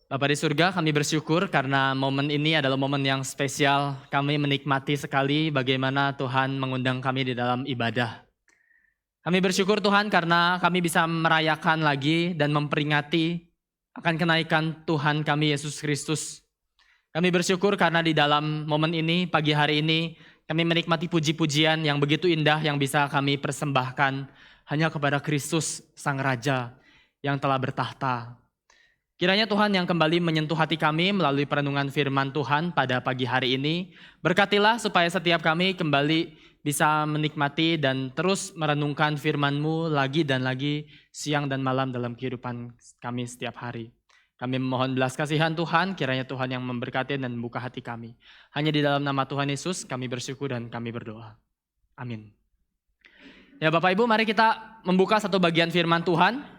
Bapa di surga, kami bersyukur karena momen ini adalah momen yang spesial. Kami menikmati sekali bagaimana Tuhan mengundang kami di dalam ibadah. Kami bersyukur Tuhan karena kami bisa merayakan lagi dan memperingati akan kenaikan Tuhan kami Yesus Kristus. Kami bersyukur karena di dalam momen ini, pagi hari ini, kami menikmati puji-pujian yang begitu indah yang bisa kami persembahkan hanya kepada Kristus, Sang Raja yang telah bertahta. Kiranya Tuhan yang kembali menyentuh hati kami melalui perenungan firman Tuhan pada pagi hari ini. Berkatilah supaya setiap kami kembali bisa menikmati dan terus merenungkan firman-Mu lagi dan lagi siang dan malam dalam kehidupan kami setiap hari. Kami memohon belas kasihan Tuhan, kiranya Tuhan yang memberkati dan membuka hati kami. Hanya di dalam nama Tuhan Yesus kami bersyukur dan kami berdoa. Amin. Ya Bapak Ibu, mari kita membuka satu bagian firman Tuhan.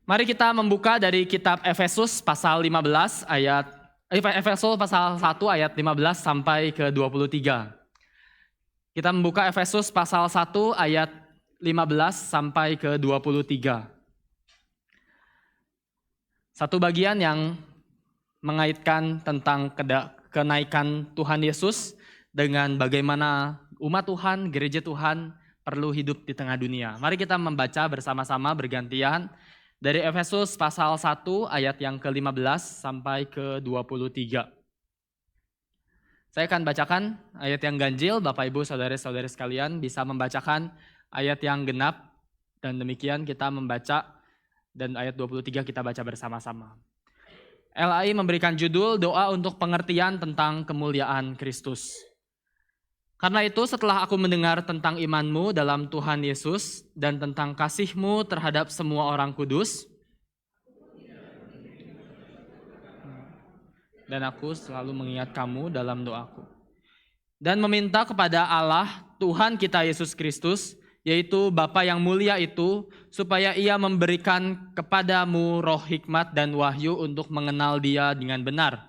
Mari kita membuka dari kitab Efesus pasal 15 Efesus pasal 1 ayat 15 sampai ke 23. Kita membuka Efesus pasal 1 ayat 15 sampai ke 23. Satu bagian yang mengaitkan tentang kenaikan Tuhan Yesus dengan bagaimana umat Tuhan, gereja Tuhan perlu hidup di tengah dunia. Mari kita membaca bersama-sama bergantian dari Efesus pasal 1 ayat yang ke-15 sampai ke-23. Saya akan bacakan ayat yang ganjil, Bapak Ibu Saudara-saudari sekalian bisa membacakan ayat yang genap, dan demikian kita membaca dan ayat 23 kita baca bersama-sama. LAI memberikan judul doa untuk pengertian tentang kemuliaan Kristus. Karena itu setelah aku mendengar tentang imanmu dalam Tuhan Yesus dan tentang kasihmu terhadap semua orang kudus, dan aku selalu mengingat kamu dalam doaku, dan meminta kepada Allah Tuhan kita Yesus Kristus, yaitu Bapa yang mulia itu, supaya Ia memberikan kepadamu roh hikmat dan wahyu untuk mengenal Dia dengan benar,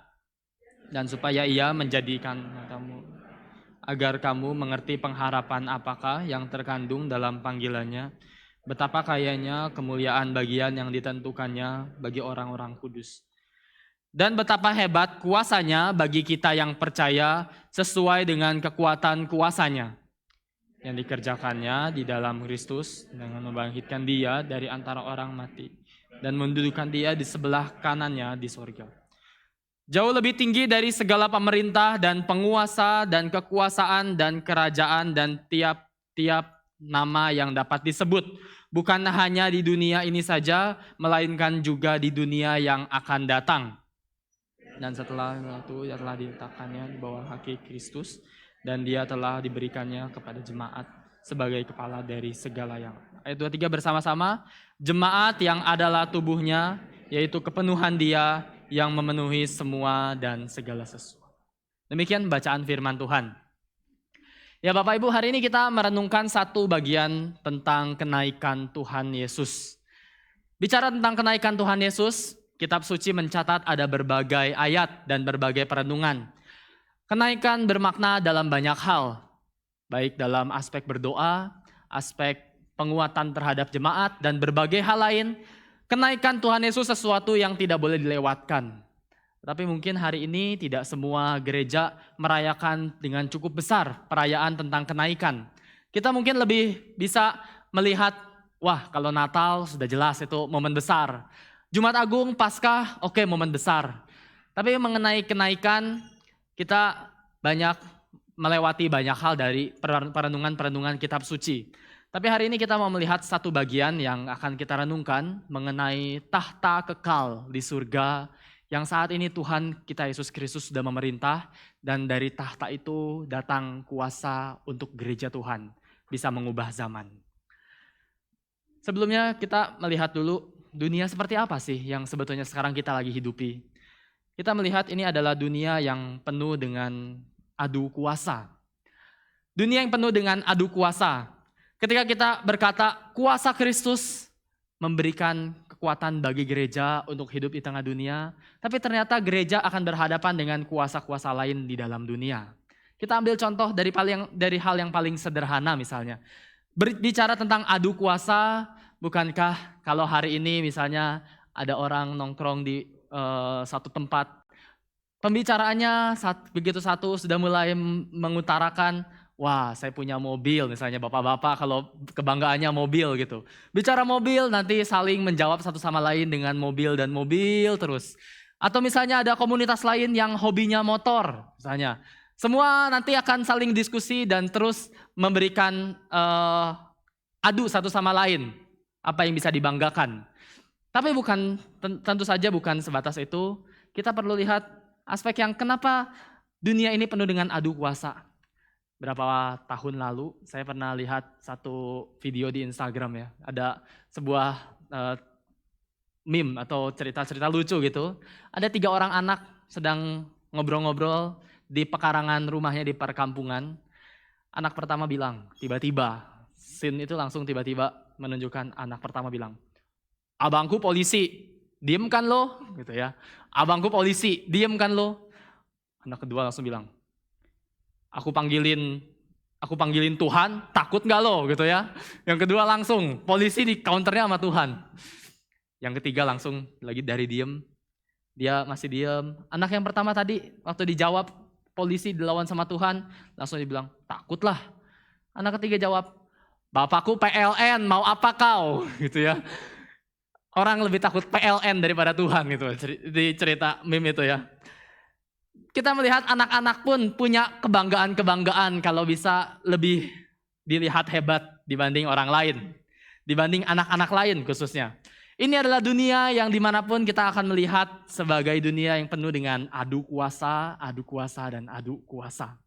dan supaya Ia menjadikan matamu agar kamu mengerti pengharapan apakah yang terkandung dalam panggilannya, betapa kayanya kemuliaan bagian yang ditentukannya bagi orang-orang kudus, dan betapa hebat kuasanya bagi kita yang percaya sesuai dengan kekuatan kuasanya yang dikerjakannya di dalam Kristus dengan membangkitkan Dia dari antara orang mati dan mendudukan Dia di sebelah kanannya di sorga. Jauh lebih tinggi dari segala pemerintah dan penguasa dan kekuasaan dan kerajaan dan tiap-tiap nama yang dapat disebut. Bukan hanya di dunia ini saja, melainkan juga di dunia yang akan datang. Dan setelah itu ia telah diletakkannya di bawah kaki Kristus, dan Dia telah diberikannya kepada jemaat sebagai kepala dari segala yang. Ayat 23 bersama-sama, jemaat yang adalah tubuhnya, yaitu kepenuhan Dia yang memenuhi semua dan segala sesuatu. Demikian bacaan firman Tuhan. Ya Bapak Ibu, hari ini kita merenungkan satu bagian tentang kenaikan Tuhan Yesus. Bicara tentang kenaikan Tuhan Yesus, kitab suci mencatat ada berbagai ayat dan berbagai perenungan. Kenaikan bermakna dalam banyak hal, baik dalam aspek berdoa, aspek penguatan terhadap jemaat, dan berbagai hal lain. Kenaikan Tuhan Yesus sesuatu yang tidak boleh dilewatkan. Tapi mungkin hari ini tidak semua gereja merayakan dengan cukup besar perayaan tentang kenaikan. Kita mungkin lebih bisa melihat, wah kalau Natal sudah jelas itu momen besar. Jumat Agung, Paskah, oke, momen besar. Tapi mengenai kenaikan, kita banyak melewati banyak hal dari perenungan-perenungan kitab suci. Tapi hari ini kita mau melihat satu bagian yang akan kita renungkan mengenai tahta kekal di surga yang saat ini Tuhan kita Yesus Kristus sudah memerintah, dan dari tahta itu datang kuasa untuk gereja Tuhan bisa mengubah zaman. Sebelumnya kita melihat dulu dunia seperti apa sih yang sebetulnya sekarang kita lagi hidupi. Kita melihat ini adalah dunia yang penuh dengan adu kuasa. Dunia yang penuh dengan adu kuasa. Ketika kita berkata kuasa Kristus memberikan kekuatan bagi gereja untuk hidup di tengah dunia, tapi ternyata gereja akan berhadapan dengan kuasa-kuasa lain di dalam dunia. Kita ambil contoh dari hal yang paling sederhana misalnya. Berbicara tentang adu kuasa, bukankah kalau hari ini misalnya ada orang nongkrong di satu tempat. Pembicaraannya begitu satu sudah mulai mengutarakan, wah saya punya mobil, misalnya bapak-bapak kalau kebanggaannya mobil gitu. Bicara mobil nanti saling menjawab satu sama lain dengan mobil dan mobil terus. Atau misalnya ada komunitas lain yang hobinya motor misalnya. Semua nanti akan saling diskusi dan terus memberikan adu satu sama lain. Apa yang bisa dibanggakan. Tapi tentu saja bukan sebatas itu. Kita perlu lihat aspek yang kenapa dunia ini penuh dengan adu kuasa. Berapa tahun lalu saya pernah lihat satu video di Instagram ya. Ada sebuah meme atau cerita-cerita lucu gitu. Ada 3 orang anak sedang ngobrol-ngobrol di pekarangan rumahnya di perkampungan. Anak pertama bilang, tiba-tiba, scene itu langsung tiba-tiba menunjukkan anak pertama bilang, abangku polisi, diem kan lo? Gitu ya. Abangku polisi, diem kan lo? Anak kedua langsung bilang, aku panggilin Tuhan, takut gak lo? Gitu ya. Yang kedua langsung, polisi di counternya sama Tuhan. Yang ketiga langsung lagi dari diem, dia masih diem. Anak yang pertama tadi waktu dijawab polisi dilawan sama Tuhan, langsung dibilang, takutlah. Anak ketiga jawab, bapakku PLN, mau apa kau? Gitu ya. Orang lebih takut PLN daripada Tuhan gitu di cerita meme itu ya. Kita melihat anak-anak pun punya kebanggaan-kebanggaan kalau bisa lebih dilihat hebat dibanding orang lain. Dibanding anak-anak lain khususnya. Ini adalah dunia yang dimanapun kita akan melihat sebagai dunia yang penuh dengan adu kuasa, dan adu kuasa.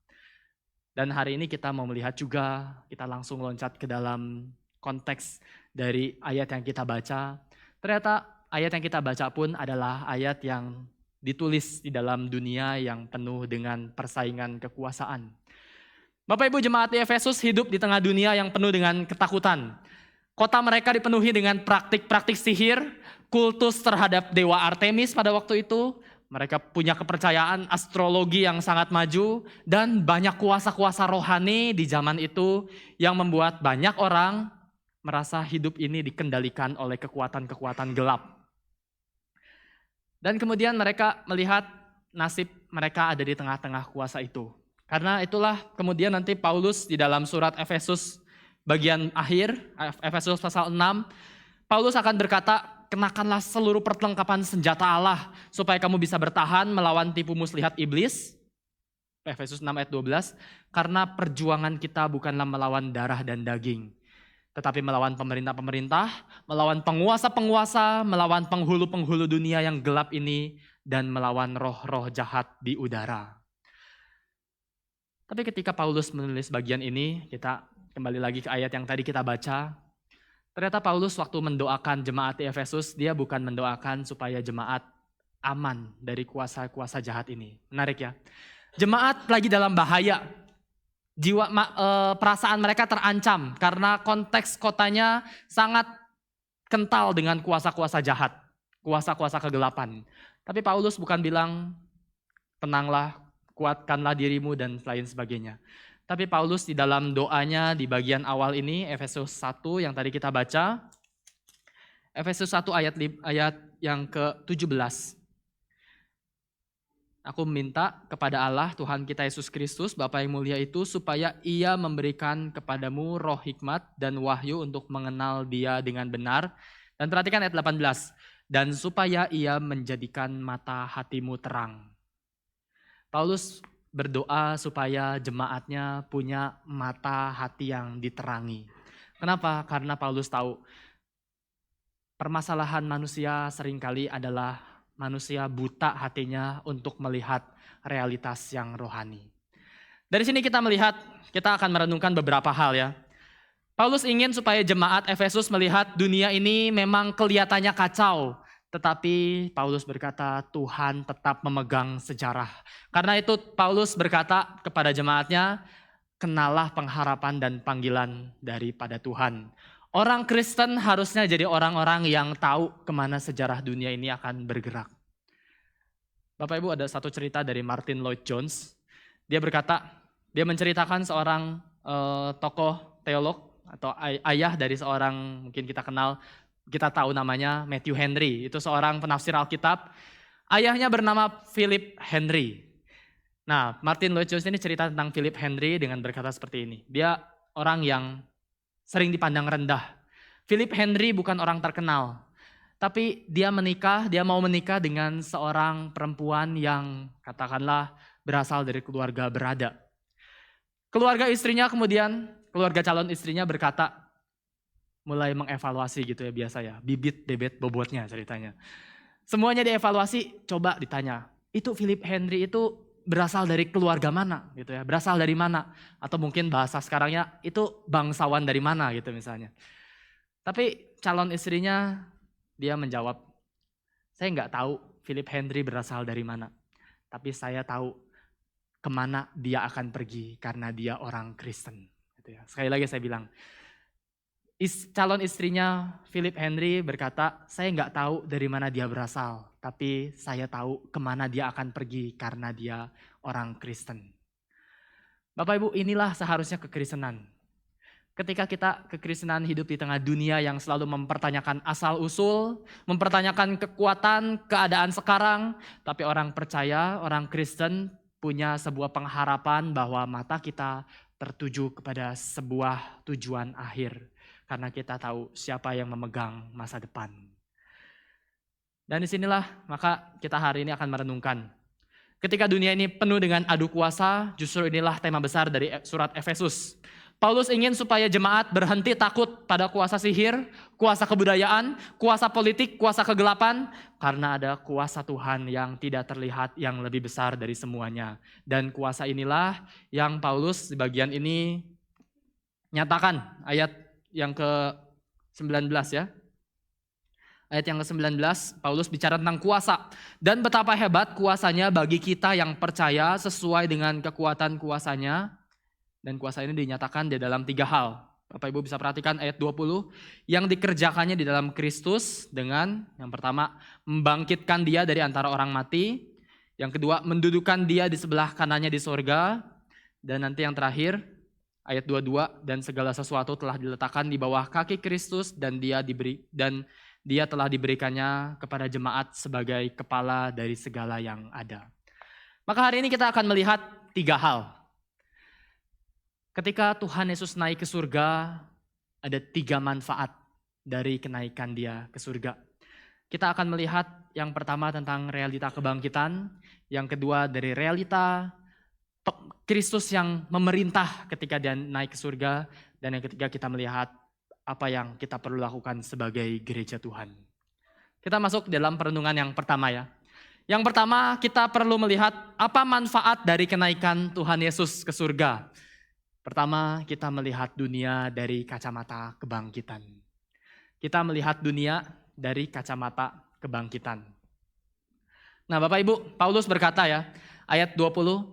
Dan hari ini kita mau melihat juga, kita langsung loncat ke dalam konteks dari ayat yang kita baca. Ternyata ayat yang kita baca pun adalah ayat yang ditulis di dalam dunia yang penuh dengan persaingan kekuasaan. Bapak Ibu jemaat di Efesus hidup di tengah dunia yang penuh dengan ketakutan. Kota mereka dipenuhi dengan praktik-praktik sihir, kultus terhadap dewa Artemis pada waktu itu. Mereka punya kepercayaan astrologi yang sangat maju dan banyak kuasa-kuasa rohani di zaman itu yang membuat banyak orang merasa hidup ini dikendalikan oleh kekuatan-kekuatan gelap. Dan kemudian mereka melihat nasib mereka ada di tengah-tengah kuasa itu. Karena itulah kemudian nanti Paulus di dalam surat Efesus bagian akhir, Efesus pasal 6, Paulus akan berkata, kenakanlah seluruh perlengkapan senjata Allah supaya kamu bisa bertahan melawan tipu muslihat iblis. Efesus 6 ayat 12, karena perjuangan kita bukanlah melawan darah dan daging, tetapi melawan pemerintah-pemerintah, melawan penguasa-penguasa, melawan penghulu-penghulu dunia yang gelap ini, dan melawan roh-roh jahat di udara. Tapi ketika Paulus menulis bagian ini, kita kembali lagi ke ayat yang tadi kita baca. Ternyata Paulus waktu mendoakan jemaat di Efesus, dia bukan mendoakan supaya jemaat aman dari kuasa-kuasa jahat ini. Menarik ya. Jemaat lagi dalam bahaya. Perasaan mereka terancam karena konteks kotanya sangat kental dengan kuasa-kuasa jahat, kuasa-kuasa kegelapan. Tapi Paulus bukan bilang, tenanglah, kuatkanlah dirimu dan lain sebagainya. Tapi Paulus di dalam doanya di bagian awal ini, Efesus 1 yang tadi kita baca, Efesus 1 ayat yang ke-17. Aku minta kepada Allah, Tuhan kita Yesus Kristus, Bapa yang mulia itu, supaya Ia memberikan kepadamu roh hikmat dan wahyu untuk mengenal Dia dengan benar. Dan perhatikan ayat 18. Dan supaya Ia menjadikan mata hatimu terang. Paulus berdoa supaya jemaatnya punya mata hati yang diterangi. Kenapa? Karena Paulus tahu permasalahan manusia seringkali adalah manusia buta hatinya untuk melihat realitas yang rohani. Dari sini kita melihat, kita akan merenungkan beberapa hal ya. Paulus ingin supaya jemaat Efesus melihat dunia ini memang kelihatannya kacau. Tetapi Paulus berkata Tuhan tetap memegang sejarah. Karena itu Paulus berkata kepada jemaatnya, kenalah pengharapan dan panggilan daripada Tuhan. Orang Kristen harusnya jadi orang-orang yang tahu kemana sejarah dunia ini akan bergerak. Bapak Ibu, ada satu cerita dari Martin Lloyd Jones. Dia berkata, dia menceritakan seorang tokoh teolog atau ayah dari seorang mungkin kita kenal, kita tahu namanya Matthew Henry. Itu seorang penafsir Alkitab. Ayahnya bernama Philip Henry. Nah, Martin Lloyd Jones ini cerita tentang Philip Henry dengan berkata seperti ini. Dia orang yang sering dipandang rendah. Philip Henry bukan orang terkenal, tapi dia mau menikah dengan seorang perempuan yang katakanlah berasal dari keluarga berada. Keluarga calon istrinya berkata, mulai mengevaluasi gitu ya biasa ya, bibit bebet bobotnya ceritanya. Semuanya dievaluasi, coba ditanya, itu Philip Henry itu berasal dari keluarga mana gitu ya, berasal dari mana, atau mungkin bahasa sekarangnya itu bangsawan dari mana gitu misalnya. Tapi calon istrinya dia menjawab, saya nggak tahu Philip Henry berasal dari mana, tapi saya tahu kemana dia akan pergi karena dia orang Kristen. Gitu ya. Sekali lagi saya bilang, calon istrinya Philip Henry berkata, saya nggak tahu dari mana dia berasal, tapi saya tahu kemana dia akan pergi karena dia orang Kristen. Bapak Ibu, inilah seharusnya kekristenan. Ketika kita kekristenan hidup di tengah dunia yang selalu mempertanyakan asal-usul, mempertanyakan kekuatan, keadaan sekarang, tapi orang percaya, orang Kristen punya sebuah pengharapan bahwa mata kita tertuju kepada sebuah tujuan akhir. Karena kita tahu siapa yang memegang masa depan. Dan disinilah maka kita hari ini akan merenungkan. Ketika dunia ini penuh dengan adu kuasa, justru inilah tema besar dari surat Efesus. Paulus ingin supaya jemaat berhenti takut pada kuasa sihir, kuasa kebudayaan, kuasa politik, kuasa kegelapan. Karena ada kuasa Tuhan yang tidak terlihat yang lebih besar dari semuanya. Dan kuasa inilah yang Paulus di bagian ini nyatakan ayat yang ke-19 ya. Ayat yang ke-19, Paulus bicara tentang kuasa. Dan betapa hebat kuasanya bagi kita yang percaya sesuai dengan kekuatan kuasanya. Dan kuasa ini dinyatakan di dalam 3 hal. Bapak Ibu bisa perhatikan ayat 20. Yang dikerjakannya di dalam Kristus dengan yang pertama, membangkitkan dia dari antara orang mati. Yang kedua, mendudukan dia di sebelah kanannya di sorga. Dan nanti yang terakhir, ayat 22, dan segala sesuatu telah diletakkan di bawah kaki Kristus dan dia telah diberikannya kepada jemaat sebagai kepala dari segala yang ada. Maka hari ini kita akan melihat 3 hal. Ketika Tuhan Yesus naik ke surga, ada 3 manfaat dari kenaikan dia ke surga. Kita akan melihat yang pertama tentang realita kebangkitan, yang kedua dari realita Kristus yang memerintah ketika dia naik ke surga, dan yang ketiga kita melihat apa yang kita perlu lakukan sebagai gereja Tuhan. Kita masuk dalam perenungan yang pertama ya. Yang pertama kita perlu melihat apa manfaat dari kenaikan Tuhan Yesus ke surga. Pertama kita melihat dunia dari kacamata kebangkitan. Kita melihat dunia dari kacamata kebangkitan. Nah Bapak Ibu, Paulus berkata ya, ayat 20,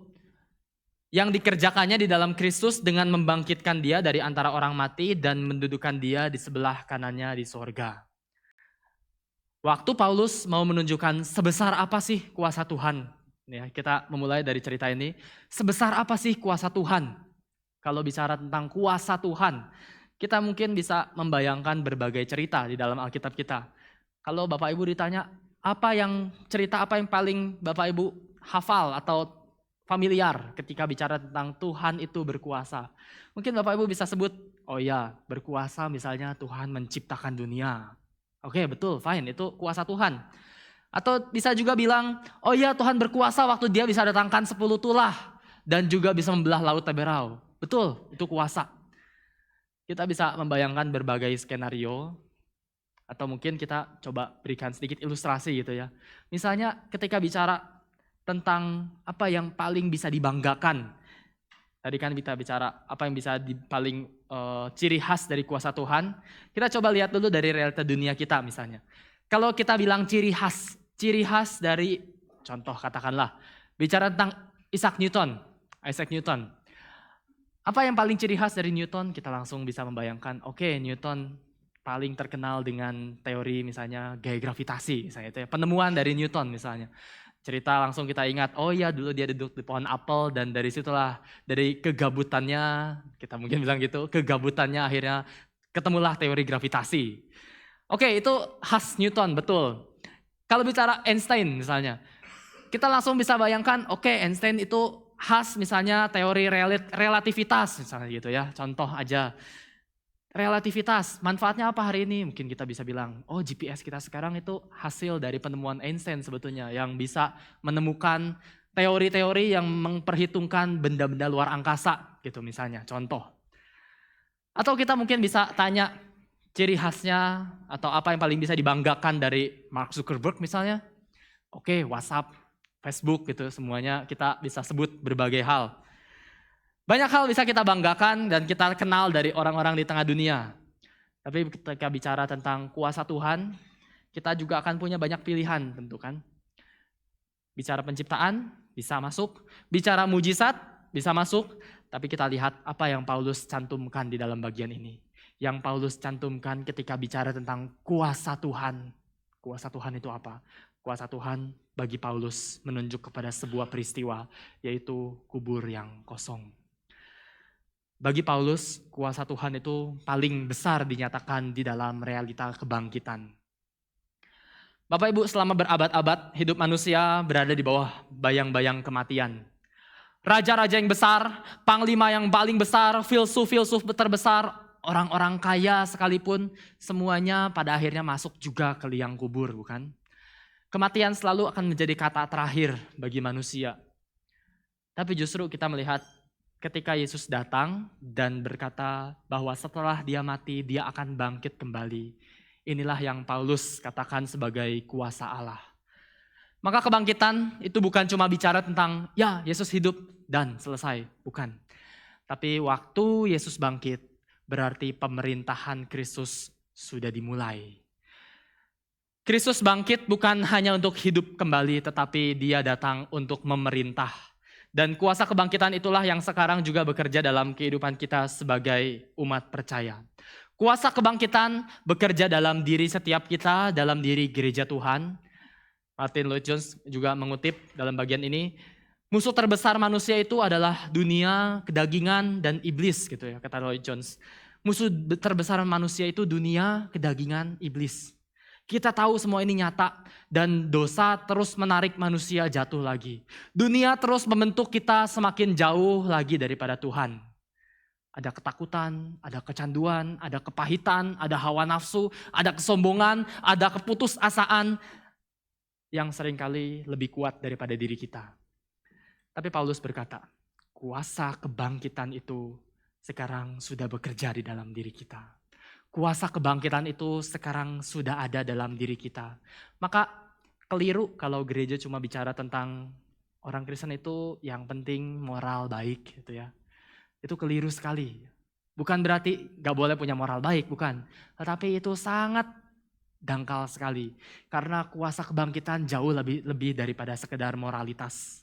yang dikerjakannya di dalam Kristus dengan membangkitkan dia dari antara orang mati dan mendudukan dia di sebelah kanannya di sorga. Waktu Paulus mau menunjukkan sebesar apa sih kuasa Tuhan. Ya, kita memulai dari cerita ini. Sebesar apa sih kuasa Tuhan? Kalau bicara tentang kuasa Tuhan, kita mungkin bisa membayangkan berbagai cerita di dalam Alkitab kita. Kalau Bapak Ibu ditanya, cerita apa yang paling Bapak Ibu hafal atau familiar ketika bicara tentang Tuhan itu berkuasa. Mungkin Bapak Ibu bisa sebut, oh ya berkuasa misalnya Tuhan menciptakan dunia. Oke betul, fine, itu kuasa Tuhan. Atau bisa juga bilang, oh ya Tuhan berkuasa waktu dia bisa datangkan 10 tulah dan juga bisa membelah laut Teberau. Betul, itu kuasa. Kita bisa membayangkan berbagai skenario, atau mungkin kita coba berikan sedikit ilustrasi gitu ya. Misalnya ketika bicara tentang apa yang paling bisa dibanggakan. Tadi kan kita bicara apa yang bisa paling ciri khas dari kuasa Tuhan. Kita coba lihat dulu dari realita dunia kita misalnya. Kalau kita bilang ciri khas dari contoh katakanlah bicara tentang Isaac Newton. Apa yang paling ciri khas dari Newton? Kita langsung bisa membayangkan, oke, Newton paling terkenal dengan teori misalnya gaya gravitasi misalnya itu ya, penemuan dari Newton misalnya. Cerita langsung kita ingat, oh iya dulu dia duduk di pohon apel dan dari situlah, dari kegabutannya, kita mungkin bilang gitu, kegabutannya akhirnya ketemulah teori gravitasi. Oke, itu khas Newton, betul. Kalau bicara Einstein misalnya, kita langsung bisa bayangkan, oke, Einstein itu khas misalnya teori relativitas misalnya gitu ya. Contoh aja, relativitas, manfaatnya apa hari ini? Mungkin kita bisa bilang, oh GPS kita sekarang itu hasil dari penemuan Einstein sebetulnya, yang bisa menemukan teori-teori yang memperhitungkan benda-benda luar angkasa gitu misalnya, contoh. Atau kita mungkin bisa tanya ciri khasnya atau apa yang paling bisa dibanggakan dari Mark Zuckerberg misalnya. Oke, WhatsApp, Facebook gitu, semuanya kita bisa sebut berbagai hal. Banyak hal bisa kita banggakan dan kita kenal dari orang-orang di tengah dunia. Tapi ketika bicara tentang kuasa Tuhan, kita juga akan punya banyak pilihan tentu kan. Bicara penciptaan bisa masuk, bicara mujizat bisa masuk, tapi kita lihat apa yang Paulus cantumkan di dalam bagian ini. Yang Paulus cantumkan ketika bicara tentang kuasa Tuhan. Kuasa Tuhan itu apa? Kuasa Tuhan bagi Paulus menunjuk kepada sebuah peristiwa, yaitu kubur yang kosong. Bagi Paulus, kuasa Tuhan itu paling besar dinyatakan di dalam realita kebangkitan. Bapak Ibu, selama berabad-abad hidup manusia berada di bawah bayang-bayang kematian. Raja-raja yang besar, panglima yang paling besar, filsuf-filsuf terbesar, orang-orang kaya sekalipun, semuanya pada akhirnya masuk juga ke liang kubur, bukan? Kematian selalu akan menjadi kata terakhir bagi manusia. Tapi justru kita melihat ketika Yesus datang dan berkata bahwa setelah dia mati, dia akan bangkit kembali. Inilah yang Paulus katakan sebagai kuasa Allah. Maka kebangkitan itu bukan cuma bicara tentang, ya Yesus hidup dan selesai. Bukan. Tapi waktu Yesus bangkit, berarti pemerintahan Kristus sudah dimulai. Kristus bangkit bukan hanya untuk hidup kembali, tetapi dia datang untuk memerintah. Dan kuasa kebangkitan itulah yang sekarang juga bekerja dalam kehidupan kita sebagai umat percaya. Kuasa kebangkitan bekerja dalam diri setiap kita, dalam diri gereja Tuhan. Martin Lloyd Jones juga mengutip dalam bagian ini, musuh terbesar manusia itu adalah dunia, kedagingan, dan iblis gitu ya, kata Lloyd Jones. Musuh terbesar manusia itu dunia, kedagingan, iblis. Kita tahu semua ini nyata dan dosa terus menarik manusia jatuh lagi. Dunia terus membentuk kita semakin jauh lagi daripada Tuhan. Ada ketakutan, ada kecanduan, ada kepahitan, ada hawa nafsu, ada kesombongan, ada keputusasaan yang seringkali lebih kuat daripada diri kita. Tapi Paulus berkata, kuasa kebangkitan itu sekarang sudah bekerja di dalam diri kita. Kuasa kebangkitan itu sekarang sudah ada dalam diri kita. Maka keliru kalau gereja cuma bicara tentang orang Kristen itu yang penting moral baik gitu ya. Itu keliru sekali. Bukan berarti gak boleh punya moral baik, bukan. Tetapi itu sangat dangkal sekali. Karena kuasa kebangkitan jauh lebih daripada sekedar moralitas.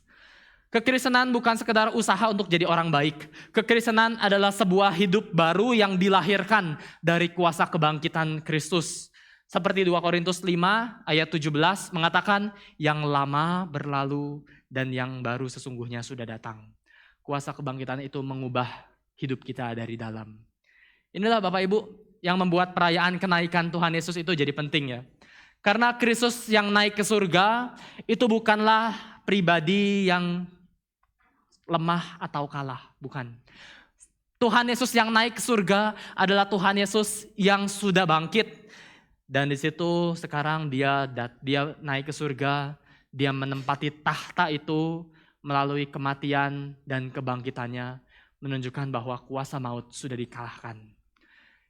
Kekristenan bukan sekedar usaha untuk jadi orang baik. Kekristenan adalah sebuah hidup baru yang dilahirkan dari kuasa kebangkitan Kristus. Seperti 2 Korintus 5 ayat 17 mengatakan, yang lama berlalu dan yang baru sesungguhnya sudah datang. Kuasa kebangkitan itu mengubah hidup kita dari dalam. Inilah Bapak Ibu yang membuat perayaan kenaikan Tuhan Yesus itu jadi penting ya. Karena Kristus yang naik ke surga itu bukanlah pribadi yang lemah atau kalah, bukan. Tuhan Yesus yang naik ke surga adalah Tuhan Yesus yang sudah bangkit. Dan di situ sekarang dia naik ke surga, dia menempati tahta itu melalui kematian dan kebangkitannya, menunjukkan bahwa kuasa maut sudah dikalahkan.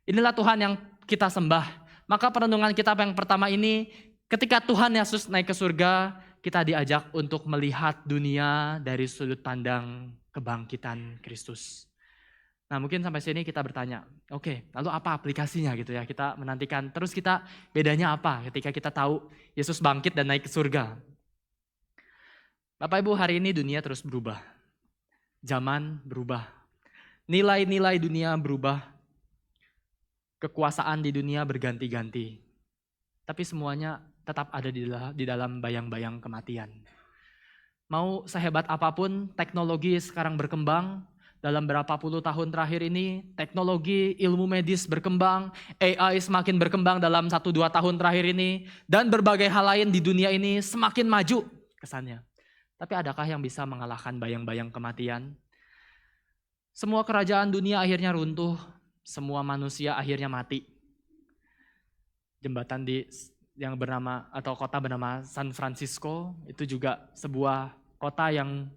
Inilah Tuhan yang kita sembah. Maka perenungan kita yang pertama ini, ketika Tuhan Yesus naik ke surga, kita diajak untuk melihat dunia dari sudut pandang kebangkitan Kristus. Nah mungkin sampai sini kita bertanya, oke, lalu apa aplikasinya gitu ya? Kita menantikan, terus kita bedanya apa ketika kita tahu Yesus bangkit dan naik ke surga? Bapak Ibu, hari ini dunia terus berubah. Zaman berubah. Nilai-nilai dunia berubah. Kekuasaan di dunia berganti-ganti. Tapi semuanya tetap ada di dalam bayang-bayang kematian. Mau sehebat apapun teknologi sekarang berkembang, Dalam berapa puluh tahun terakhir ini, teknologi, ilmu medis berkembang, AI semakin berkembang dalam 1-2 tahun terakhir ini, dan berbagai hal lain di dunia ini semakin maju kesannya. Tapi adakah yang bisa mengalahkan bayang-bayang kematian? Semua kerajaan dunia akhirnya runtuh, semua manusia akhirnya mati. Jembatan yang bernama atau kota bernama San Francisco itu juga sebuah kota yang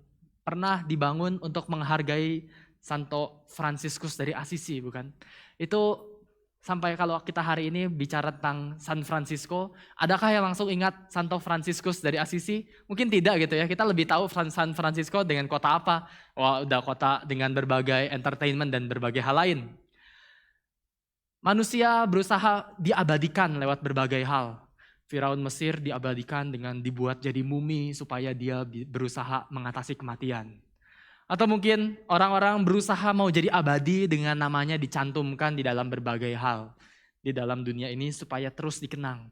pernah dibangun untuk menghargai Santo Fransiskus dari Assisi, bukan? Itu sampai kalau kita hari ini bicara tentang San Francisco, adakah yang langsung ingat Santo Fransiskus dari Assisi? Mungkin tidak gitu ya. Kita lebih tahu San Francisco dengan kota apa? Wah, udah kota dengan berbagai entertainment dan berbagai hal lain. Manusia berusaha diabadikan lewat berbagai hal. Firaun Mesir diabadikan dengan dibuat jadi mumi supaya dia berusaha mengatasi kematian. Atau mungkin orang-orang berusaha mau jadi abadi dengan namanya dicantumkan di dalam berbagai hal di dalam dunia ini supaya terus dikenang.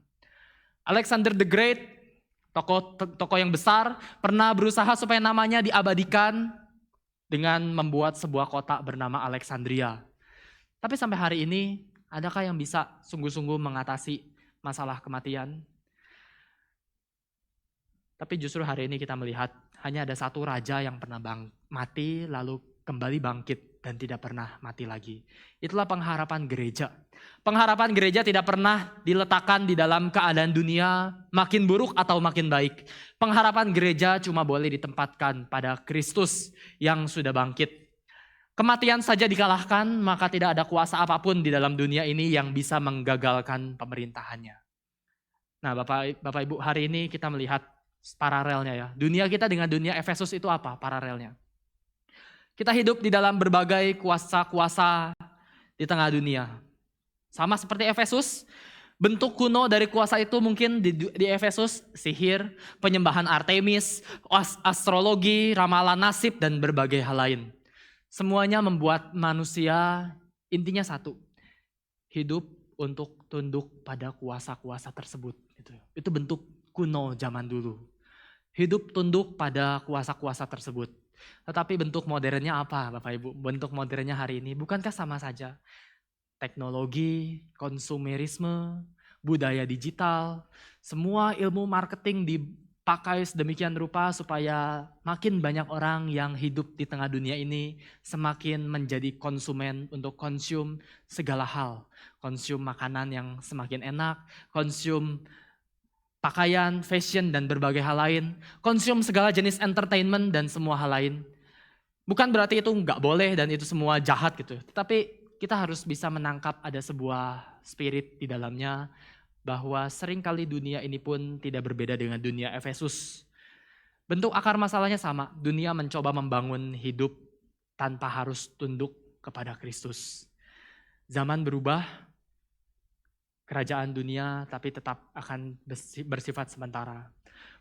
Alexander the Great, tokoh yang besar, pernah berusaha supaya namanya diabadikan dengan membuat sebuah kota bernama Alexandria. Tapi sampai hari ini, adakah yang bisa sungguh-sungguh mengatasi masalah kematian? Tapi justru hari ini kita melihat hanya ada satu raja yang pernah mati lalu kembali bangkit dan tidak pernah mati lagi. Itulah pengharapan gereja. Pengharapan gereja tidak pernah diletakkan di dalam keadaan dunia makin buruk atau makin baik. Pengharapan gereja cuma boleh ditempatkan pada Kristus yang sudah bangkit. Kematian saja dikalahkan, maka tidak ada kuasa apapun di dalam dunia ini yang bisa menggagalkan pemerintahannya. Nah, Bapak Ibu, hari ini kita melihat paralelnya ya. Dunia kita dengan dunia Efesus itu apa paralelnya? Kita hidup di dalam berbagai kuasa-kuasa di tengah dunia. Sama seperti Efesus, bentuk kuno dari kuasa itu mungkin di Efesus, sihir, penyembahan Artemis, astrologi, ramalan nasib, dan berbagai hal lain. Semuanya membuat manusia intinya satu, hidup untuk tunduk pada kuasa-kuasa tersebut. Itu bentuk kuno zaman dulu. Hidup tunduk pada kuasa-kuasa tersebut. Tetapi bentuk modernnya apa Bapak Ibu? Bentuk modernnya hari ini bukankah sama saja? Teknologi, konsumerisme, budaya digital, semua ilmu marketing dipakai sedemikian rupa supaya makin banyak orang yang hidup di tengah dunia ini semakin menjadi konsumen untuk konsum segala hal. Konsum makanan yang semakin enak, konsum pakaian, fashion, dan berbagai hal lain. Konsum segala jenis entertainment dan semua hal lain. Bukan berarti itu nggak boleh dan itu semua jahat gitu. Tetapi kita harus bisa menangkap ada sebuah spirit di dalamnya bahwa seringkali dunia ini pun tidak berbeda dengan dunia Efesus. Bentuk akar masalahnya sama. Dunia mencoba membangun hidup tanpa harus tunduk kepada Kristus. Zaman berubah, kerajaan dunia tapi tetap akan bersifat sementara.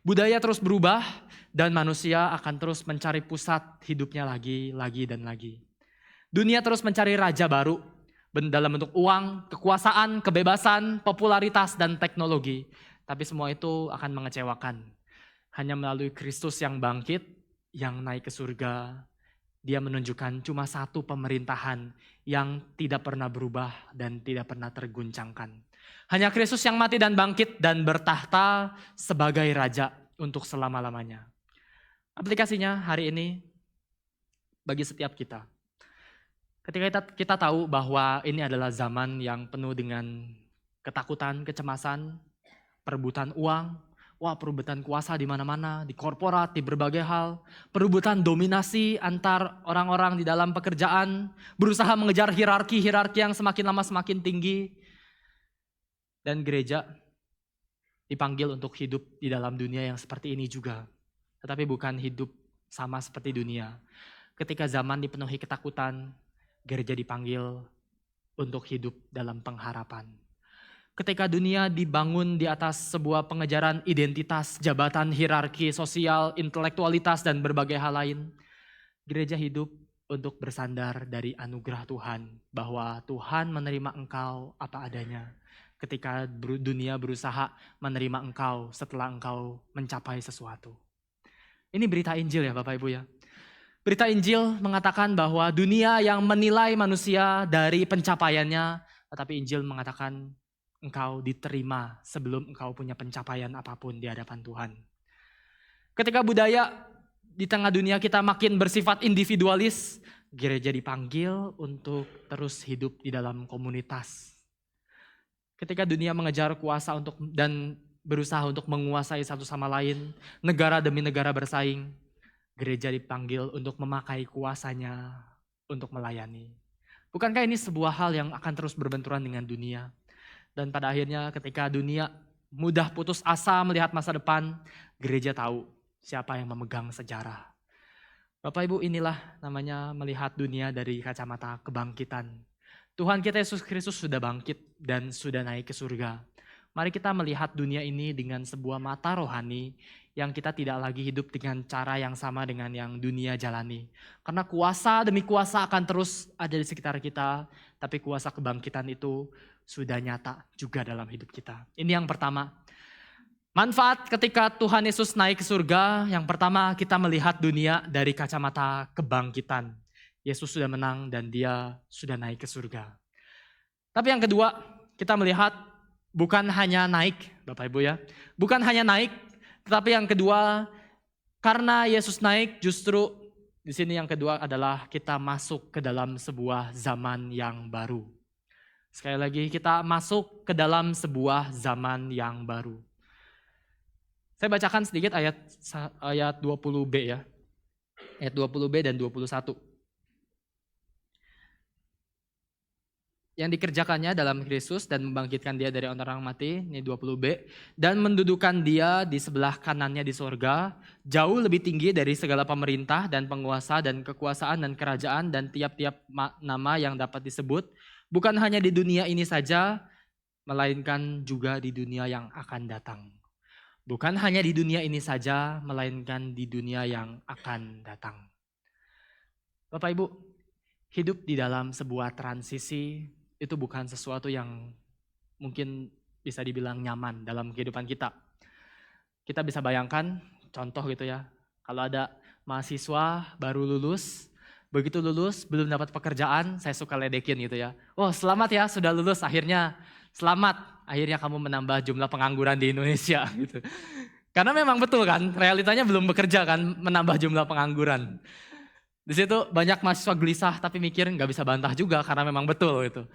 Budaya terus berubah dan manusia akan terus mencari pusat hidupnya lagi dan lagi. Dunia terus mencari raja baru dalam bentuk uang, kekuasaan, kebebasan, popularitas, dan teknologi. Tapi semua itu akan mengecewakan. Hanya melalui Kristus yang bangkit, yang naik ke surga, dia menunjukkan cuma satu pemerintahan yang tidak pernah berubah dan tidak pernah terguncangkan. Hanya Kristus yang mati dan bangkit dan bertahta sebagai raja untuk selama-lamanya. Aplikasinya hari ini bagi setiap kita. Ketika kita tahu bahwa ini adalah zaman yang penuh dengan ketakutan, kecemasan, perebutan uang, perebutan kuasa di mana-mana, di korporat, di berbagai hal, perebutan dominasi antar orang-orang di dalam pekerjaan, berusaha mengejar hierarki yang semakin lama semakin tinggi. Dan gereja dipanggil untuk hidup di dalam dunia yang seperti ini juga. Tetapi bukan hidup sama seperti dunia. Ketika zaman dipenuhi ketakutan, gereja dipanggil untuk hidup dalam pengharapan. Ketika dunia dibangun di atas sebuah pengejaran identitas, jabatan, hierarki, sosial, intelektualitas, dan berbagai hal lain, gereja hidup untuk bersandar dari anugerah Tuhan, bahwa Tuhan menerima engkau apa adanya. Ketika dunia berusaha menerima engkau setelah engkau mencapai sesuatu. Ini berita Injil ya Bapak Ibu ya. Berita Injil mengatakan bahwa dunia yang menilai manusia dari pencapaiannya, tetapi Injil mengatakan engkau diterima sebelum engkau punya pencapaian apapun di hadapan Tuhan. Ketika budaya di tengah dunia kita makin bersifat individualis, gereja dipanggil untuk terus hidup di dalam komunitas. Ketika dunia mengejar kuasa dan berusaha untuk menguasai satu sama lain, negara demi negara bersaing, gereja dipanggil untuk memakai kuasanya untuk melayani. Bukankah ini sebuah hal yang akan terus berbenturan dengan dunia? Dan pada akhirnya ketika dunia mudah putus asa melihat masa depan, gereja tahu siapa yang memegang sejarah. Bapak Ibu, inilah namanya melihat dunia dari kacamata kebangkitan. Tuhan kita Yesus Kristus sudah bangkit dan sudah naik ke surga. Mari kita melihat dunia ini dengan sebuah mata rohani yang kita tidak lagi hidup dengan cara yang sama dengan yang dunia jalani. Karena kuasa demi kuasa akan terus ada di sekitar kita, tapi kuasa kebangkitan itu sudah nyata juga dalam hidup kita. Ini yang pertama. Manfaat ketika Tuhan Yesus naik ke surga, yang pertama kita melihat dunia dari kacamata kebangkitan. Yesus sudah menang dan dia sudah naik ke surga. Tapi yang kedua, kita melihat bukan hanya naik, Bapak Ibu ya. Bukan hanya naik, tetapi yang kedua, karena Yesus naik, justru di sini yang kedua adalah kita masuk ke dalam sebuah zaman yang baru. Sekali lagi, kita masuk ke dalam sebuah zaman yang baru. Saya bacakan sedikit ayat 20b ya. Ayat 20b dan 21. Yang dikerjakannya dalam Kristus dan membangkitkan dia dari orang mati, ini 20b, dan mendudukan dia di sebelah kanannya di sorga, jauh lebih tinggi dari segala pemerintah dan penguasa dan kekuasaan dan kerajaan dan tiap-tiap nama yang dapat disebut, bukan hanya di dunia ini saja, melainkan juga di dunia yang akan datang. Bukan hanya di dunia ini saja, melainkan di dunia yang akan datang. Bapak Ibu, hidup di dalam sebuah transisi itu bukan sesuatu yang mungkin bisa dibilang nyaman dalam kehidupan kita. Kita bisa bayangkan, contoh gitu ya, kalau ada mahasiswa baru lulus, begitu lulus belum dapat pekerjaan, saya suka ledekin gitu ya. Oh selamat ya sudah lulus akhirnya, selamat. Akhirnya kamu menambah jumlah pengangguran di Indonesia gitu. Karena memang betul kan, realitanya belum bekerja kan, menambah jumlah pengangguran. Di situ banyak mahasiswa gelisah tapi mikir nggak bisa bantah juga karena memang betul itu.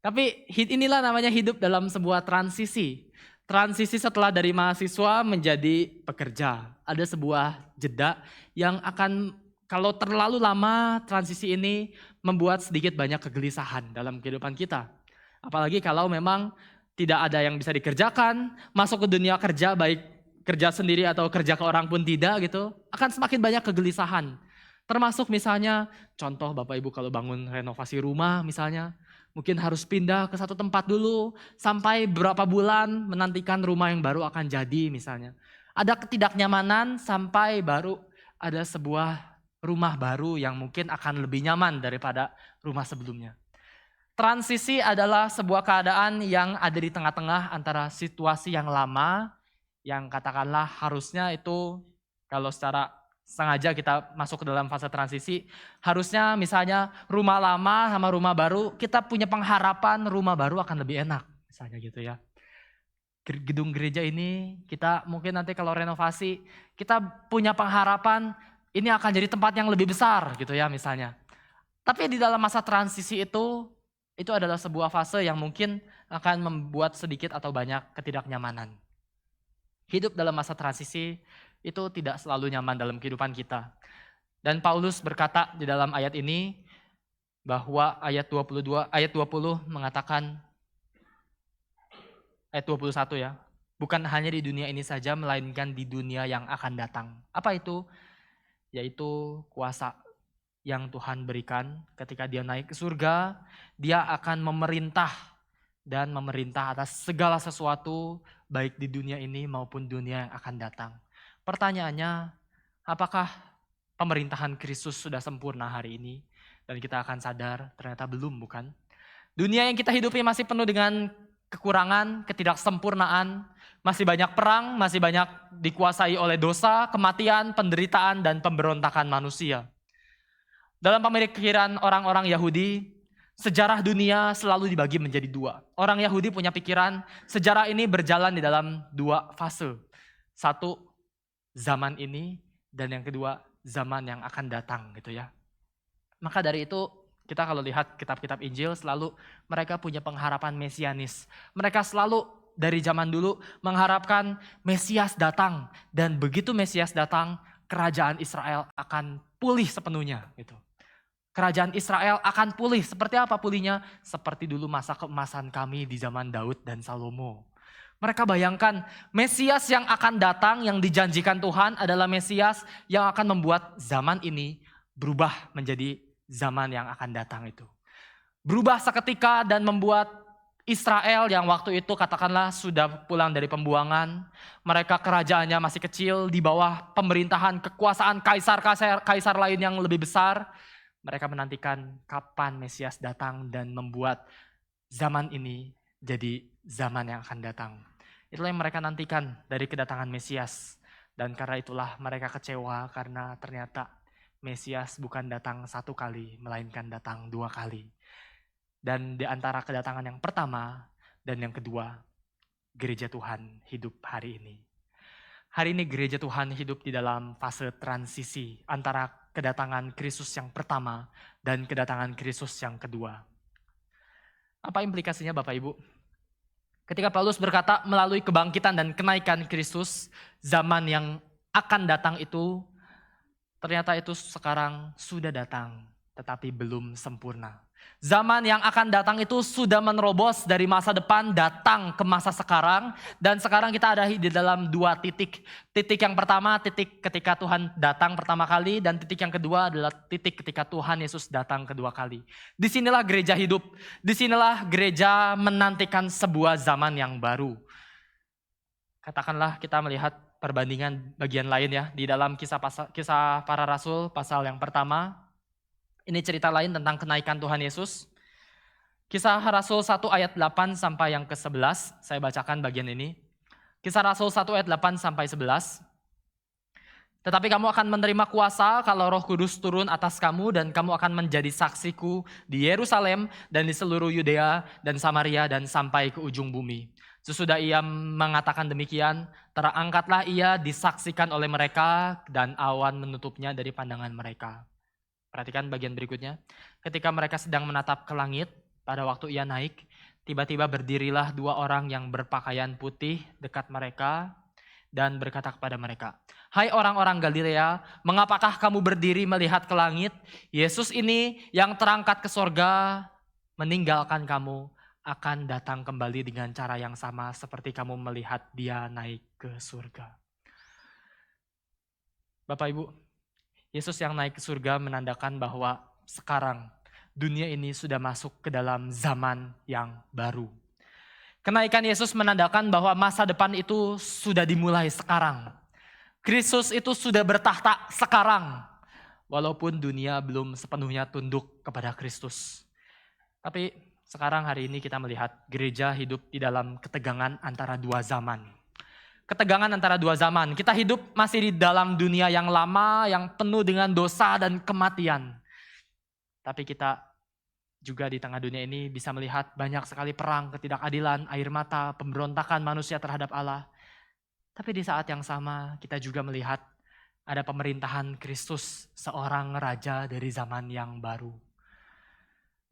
Tapi inilah namanya hidup dalam sebuah transisi. Transisi setelah dari mahasiswa menjadi pekerja. Ada sebuah jeda yang akan kalau terlalu lama transisi ini membuat sedikit banyak kegelisahan dalam kehidupan kita. Apalagi kalau memang tidak ada yang bisa dikerjakan, masuk ke dunia kerja baik kerja sendiri atau kerja ke orang pun tidak gitu, akan semakin banyak kegelisahan. Termasuk misalnya contoh Bapak Ibu kalau bangun renovasi rumah misalnya, mungkin harus pindah ke satu tempat dulu sampai beberapa bulan menantikan rumah yang baru akan jadi misalnya. Ada ketidaknyamanan sampai baru ada sebuah rumah baru yang mungkin akan lebih nyaman daripada rumah sebelumnya. Transisi adalah sebuah keadaan yang ada di tengah-tengah antara situasi yang lama, yang katakanlah harusnya itu kalau secara sengaja kita masuk ke dalam fase transisi, harusnya misalnya rumah lama sama rumah baru, kita punya pengharapan rumah baru akan lebih enak, misalnya gitu ya. Gedung gereja ini kita mungkin nanti kalau renovasi, kita punya pengharapan ini akan jadi tempat yang lebih besar gitu ya misalnya. Tapi di dalam masa transisi itu adalah sebuah fase yang mungkin akan membuat sedikit atau banyak ketidaknyamanan. Hidup dalam masa transisi itu tidak selalu nyaman dalam kehidupan kita. Dan Paulus berkata di dalam ayat ini bahwa ayat 20 mengatakan, ayat 21 ya, bukan hanya di dunia ini saja melainkan di dunia yang akan datang. Apa itu? Yaitu kuasa yang Tuhan berikan ketika dia naik ke surga, dia akan memerintah dan memerintah atas segala sesuatu baik di dunia ini maupun dunia yang akan datang. Pertanyaannya, apakah pemerintahan Kristus sudah sempurna hari ini? Dan kita akan sadar ternyata belum, bukan? Dunia yang kita hidupi masih penuh dengan kekurangan, ketidaksempurnaan, masih banyak perang, masih banyak dikuasai oleh dosa, kematian, penderitaan, dan pemberontakan manusia. Dalam pemikiran orang-orang Yahudi, sejarah dunia selalu dibagi menjadi dua. Orang Yahudi punya pikiran sejarah ini berjalan di dalam dua fase. Satu, zaman ini, dan yang kedua, zaman yang akan datang gitu ya. Maka dari itu, kita kalau lihat kitab-kitab Injil selalu mereka punya pengharapan mesianis. Mereka selalu dari zaman dulu mengharapkan Mesias datang. Dan begitu Mesias datang, kerajaan Israel akan pulih sepenuhnya gitu. Kerajaan Israel akan pulih. Seperti apa pulihnya? Seperti dulu masa keemasan kami di zaman Daud dan Salomo. Mereka bayangkan Mesias yang akan datang, yang dijanjikan Tuhan adalah Mesias yang akan membuat zaman ini berubah menjadi zaman yang akan datang itu. Berubah seketika dan membuat Israel yang waktu itu katakanlah sudah pulang dari pembuangan. Mereka kerajaannya masih kecil di bawah pemerintahan kekuasaan kaisar lain yang lebih besar. Mereka menantikan kapan Mesias datang dan membuat zaman ini jadi zaman yang akan datang. Itulah yang mereka nantikan dari kedatangan Mesias. Dan karena itulah mereka kecewa karena ternyata Mesias bukan datang satu kali, melainkan datang dua kali. Dan di antara kedatangan yang pertama dan yang kedua, gereja Tuhan hidup hari ini. Hari ini gereja Tuhan hidup di dalam fase transisi antara kedatangan Kristus yang pertama dan kedatangan Kristus yang kedua. Apa implikasinya Bapak Ibu? Ketika Paulus berkata melalui kebangkitan dan kenaikan Kristus, zaman yang akan datang itu, ternyata itu sekarang sudah datang, tetapi belum sempurna. Zaman yang akan datang itu sudah menerobos dari masa depan datang ke masa sekarang. Dan sekarang kita ada di dalam dua titik. Titik yang pertama, titik ketika Tuhan datang pertama kali. Dan titik yang kedua adalah titik ketika Tuhan Yesus datang kedua kali. Disinilah gereja hidup. Disinilah gereja menantikan sebuah zaman yang baru. Katakanlah kita melihat perbandingan bagian lain ya. Di dalam kisah para rasul pasal yang pertama. Ini cerita lain tentang kenaikan Tuhan Yesus. Kisah Rasul 1 ayat 8 sampai yang ke-11. Saya bacakan bagian ini. Kisah Rasul 1 ayat 8 sampai 11. Tetapi kamu akan menerima kuasa kalau Roh Kudus turun atas kamu dan kamu akan menjadi saksiku di Yerusalem dan di seluruh Yudea dan Samaria dan sampai ke ujung bumi. Sesudah ia mengatakan demikian, terangkatlah ia disaksikan oleh mereka dan awan menutupnya dari pandangan mereka. Perhatikan bagian berikutnya. Ketika mereka sedang menatap ke langit, pada waktu ia naik, tiba-tiba berdirilah dua orang yang berpakaian putih dekat mereka dan berkata kepada mereka, "Hai orang-orang Galilea, mengapakah kamu berdiri melihat ke langit? Yesus ini yang terangkat ke sorga, meninggalkan kamu, akan datang kembali dengan cara yang sama seperti kamu melihat dia naik ke surga." Bapak Ibu, Yesus yang naik ke surga menandakan bahwa sekarang dunia ini sudah masuk ke dalam zaman yang baru. Kenaikan Yesus menandakan bahwa masa depan itu sudah dimulai sekarang. Kristus itu sudah bertahta sekarang. Walaupun dunia belum sepenuhnya tunduk kepada Kristus. Tapi sekarang hari ini kita melihat gereja hidup di dalam ketegangan antara dua zaman. Ketegangan antara dua zaman. Kita hidup masih di dalam dunia yang lama, yang penuh dengan dosa dan kematian. Tapi kita juga di tengah dunia ini bisa melihat banyak sekali perang, ketidakadilan, air mata, pemberontakan manusia terhadap Allah. Tapi di saat yang sama kita juga melihat ada pemerintahan Kristus, seorang raja dari zaman yang baru.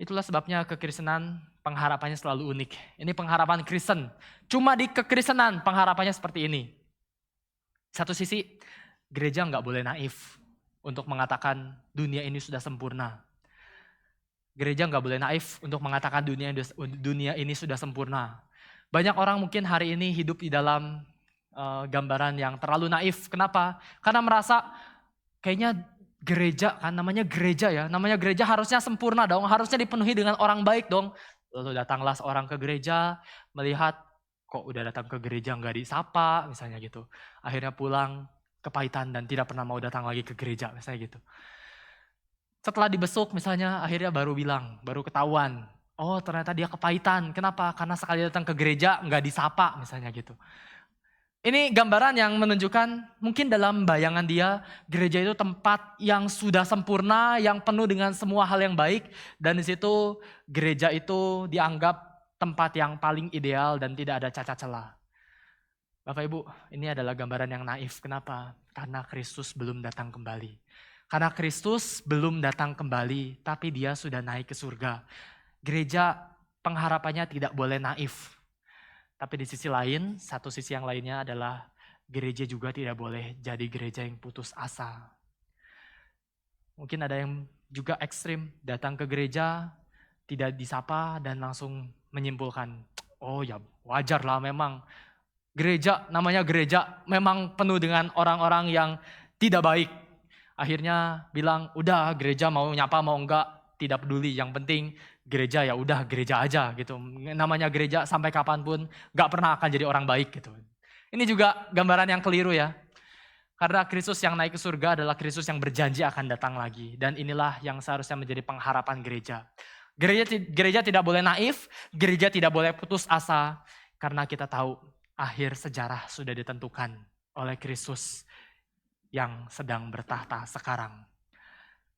Itulah sebabnya kekristenan pengharapannya selalu unik. Ini pengharapan Kristen. Cuma di kekristenan pengharapannya seperti ini. Satu sisi, gereja nggak boleh naif untuk mengatakan dunia ini sudah sempurna. Gereja nggak boleh naif untuk mengatakan dunia ini sudah sempurna. Banyak orang mungkin hari ini hidup di dalam gambaran yang terlalu naif. Kenapa? Karena merasa kayaknya gereja kan namanya gereja ya. Namanya gereja harusnya sempurna dong. Harusnya dipenuhi dengan orang baik dong. Lalu datanglah seorang ke gereja melihat kok udah datang ke gereja nggak disapa misalnya gitu. Akhirnya pulang kepahitan dan tidak pernah mau datang lagi ke gereja misalnya gitu. Setelah dibesuk misalnya akhirnya baru ketahuan. Oh ternyata dia kepahitan. Kenapa? Karena sekali datang ke gereja nggak disapa misalnya gitu. Ini gambaran yang menunjukkan mungkin dalam bayangan dia, gereja itu tempat yang sudah sempurna, yang penuh dengan semua hal yang baik. Dan di situ gereja itu dianggap tempat yang paling ideal dan tidak ada cacat celah. Bapak Ibu, ini adalah gambaran yang naif. Kenapa? Karena Kristus belum datang kembali. Karena Kristus belum datang kembali, tapi dia sudah naik ke surga. Gereja pengharapannya tidak boleh naif. Tapi di sisi lain, satu sisi yang lainnya adalah gereja juga tidak boleh jadi gereja yang putus asa. Mungkin ada yang juga ekstrim, datang ke gereja, tidak disapa dan langsung menyimpulkan, oh ya wajar lah memang. Gereja, namanya gereja, memang penuh dengan orang-orang yang tidak baik. Akhirnya bilang, udah gereja mau nyapa mau enggak, tidak peduli. Yang penting gereja ya udah gereja aja gitu. Namanya gereja sampai kapanpun gak pernah akan jadi orang baik gitu. Ini juga gambaran yang keliru ya. Karena Kristus yang naik ke surga adalah Kristus yang berjanji akan datang lagi. Dan inilah yang seharusnya menjadi pengharapan gereja. Gereja tidak boleh naif, gereja tidak boleh putus asa. Karena kita tahu akhir sejarah sudah ditentukan oleh Kristus yang sedang bertahta sekarang.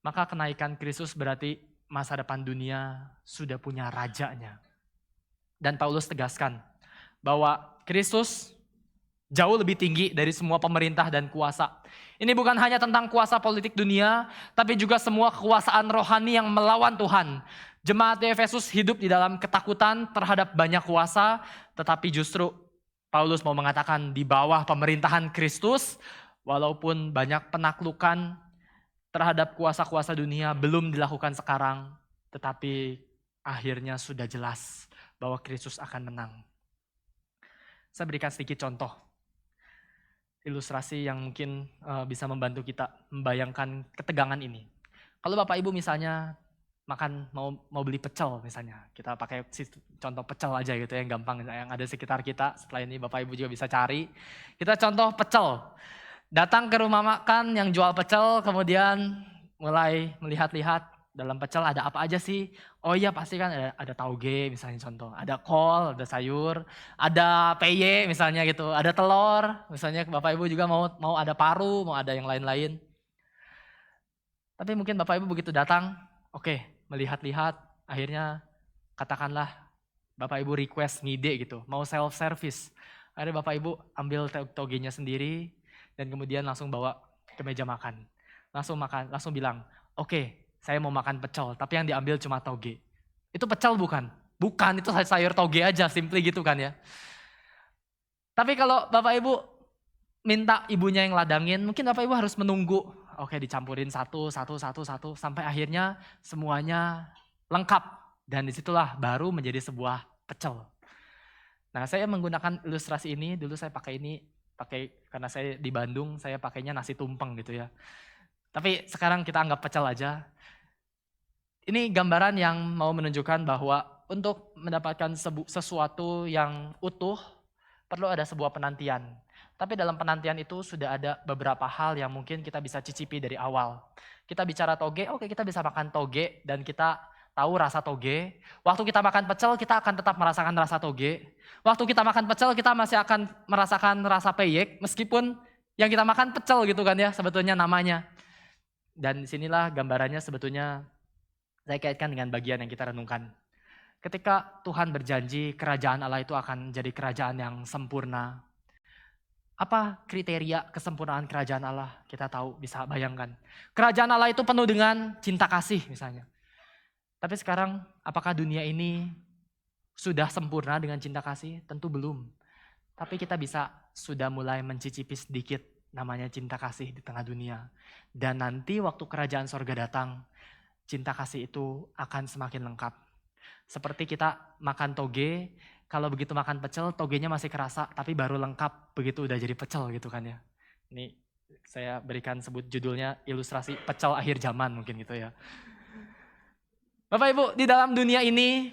Maka kenaikan Kristus berarti masa depan dunia sudah punya rajanya. Dan Paulus tegaskan bahwa Kristus jauh lebih tinggi dari semua pemerintah dan kuasa. Ini bukan hanya tentang kuasa politik dunia, tapi juga semua kekuasaan rohani yang melawan Tuhan. Jemaat di Efesus hidup di dalam ketakutan terhadap banyak kuasa, tetapi justru Paulus mau mengatakan di bawah pemerintahan Kristus, walaupun banyak penaklukan terhadap kuasa-kuasa dunia belum dilakukan sekarang, tetapi akhirnya sudah jelas bahwa Kristus akan menang. Saya berikan sedikit contoh, ilustrasi yang mungkin bisa membantu kita membayangkan ketegangan ini. Kalau Bapak Ibu misalnya makan mau beli pecel misalnya, kita pakai contoh pecel aja gitu yang gampang, yang ada sekitar kita. Setelah ini Bapak Ibu juga bisa cari. Kita contoh pecel. Datang ke rumah makan yang jual pecel, kemudian mulai melihat-lihat dalam pecel ada apa aja sih. Oh iya pasti kan ada tauge misalnya contoh, ada kol, ada sayur, ada peye misalnya gitu, ada telur, misalnya Bapak Ibu juga mau ada paru, mau ada yang lain-lain. Tapi mungkin Bapak Ibu begitu datang, oke, melihat-lihat, akhirnya katakanlah Bapak Ibu request ngide gitu, mau self-service. Akhirnya Bapak Ibu ambil togenya sendiri, dan kemudian langsung bawa ke meja makan. Langsung bilang, oke, saya mau makan pecel, tapi yang diambil cuma toge. Itu pecel bukan? Bukan, itu sayur toge aja, simply gitu kan ya. Tapi kalau Bapak Ibu minta ibunya yang ladangin, mungkin Bapak Ibu harus menunggu. Oke, dicampurin satu, sampai akhirnya semuanya lengkap. Dan disitulah baru menjadi sebuah pecel. Nah, saya menggunakan ilustrasi ini, dulu saya pakai karena saya di Bandung, saya pakainya nasi tumpeng gitu ya. Tapi sekarang kita anggap pecel aja. Ini gambaran yang mau menunjukkan bahwa untuk mendapatkan sesuatu yang utuh, perlu ada sebuah penantian. Tapi dalam penantian itu sudah ada beberapa hal yang mungkin kita bisa cicipi dari awal. Kita bicara toge, oke kita bisa makan toge dan kita tahu rasa toge. Waktu kita makan pecel, kita akan tetap merasakan rasa toge. Waktu kita makan pecel, kita masih akan merasakan rasa peyek, meskipun yang kita makan pecel gitu kan ya, sebetulnya namanya. Dan disinilah gambarannya sebetulnya saya kaitkan dengan bagian yang kita renungkan. Ketika Tuhan berjanji kerajaan Allah itu akan jadi kerajaan yang sempurna. Apa kriteria kesempurnaan kerajaan Allah? Kita tahu, bisa bayangkan. Kerajaan Allah itu penuh dengan cinta kasih misalnya. Tapi sekarang apakah dunia ini sudah sempurna dengan cinta kasih? Tentu belum. Tapi kita sudah mulai mencicipi sedikit namanya cinta kasih di tengah dunia. Dan nanti waktu kerajaan sorga datang, cinta kasih itu akan semakin lengkap. Seperti kita makan toge, kalau begitu makan pecel, togenya masih kerasa, tapi baru lengkap begitu udah jadi pecel gitu kan ya. Ini saya berikan sebut judulnya ilustrasi pecel akhir zaman mungkin gitu ya. Bapak Ibu, di dalam dunia ini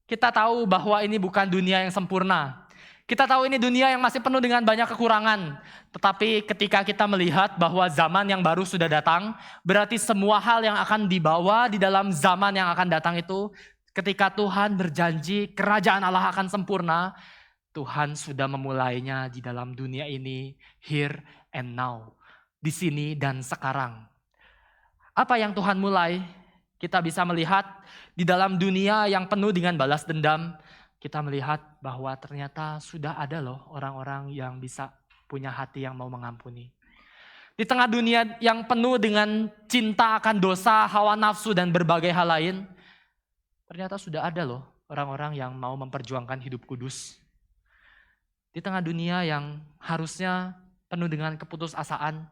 kita tahu bahwa ini bukan dunia yang sempurna. Kita tahu ini dunia yang masih penuh dengan banyak kekurangan. Tetapi ketika kita melihat bahwa zaman yang baru sudah datang, berarti semua hal yang akan dibawa di dalam zaman yang akan datang itu, ketika Tuhan berjanji kerajaan Allah akan sempurna, Tuhan sudah memulainya di dalam dunia ini, here and now. Di sini dan sekarang. Apa yang Tuhan mulai? Kita bisa melihat di dalam dunia yang penuh dengan balas dendam, kita melihat bahwa ternyata sudah ada loh orang-orang yang bisa punya hati yang mau mengampuni. Di tengah dunia yang penuh dengan cinta akan dosa, hawa nafsu dan berbagai hal lain, ternyata sudah ada loh orang-orang yang mau memperjuangkan hidup kudus. Di tengah dunia yang harusnya penuh dengan keputusasaan,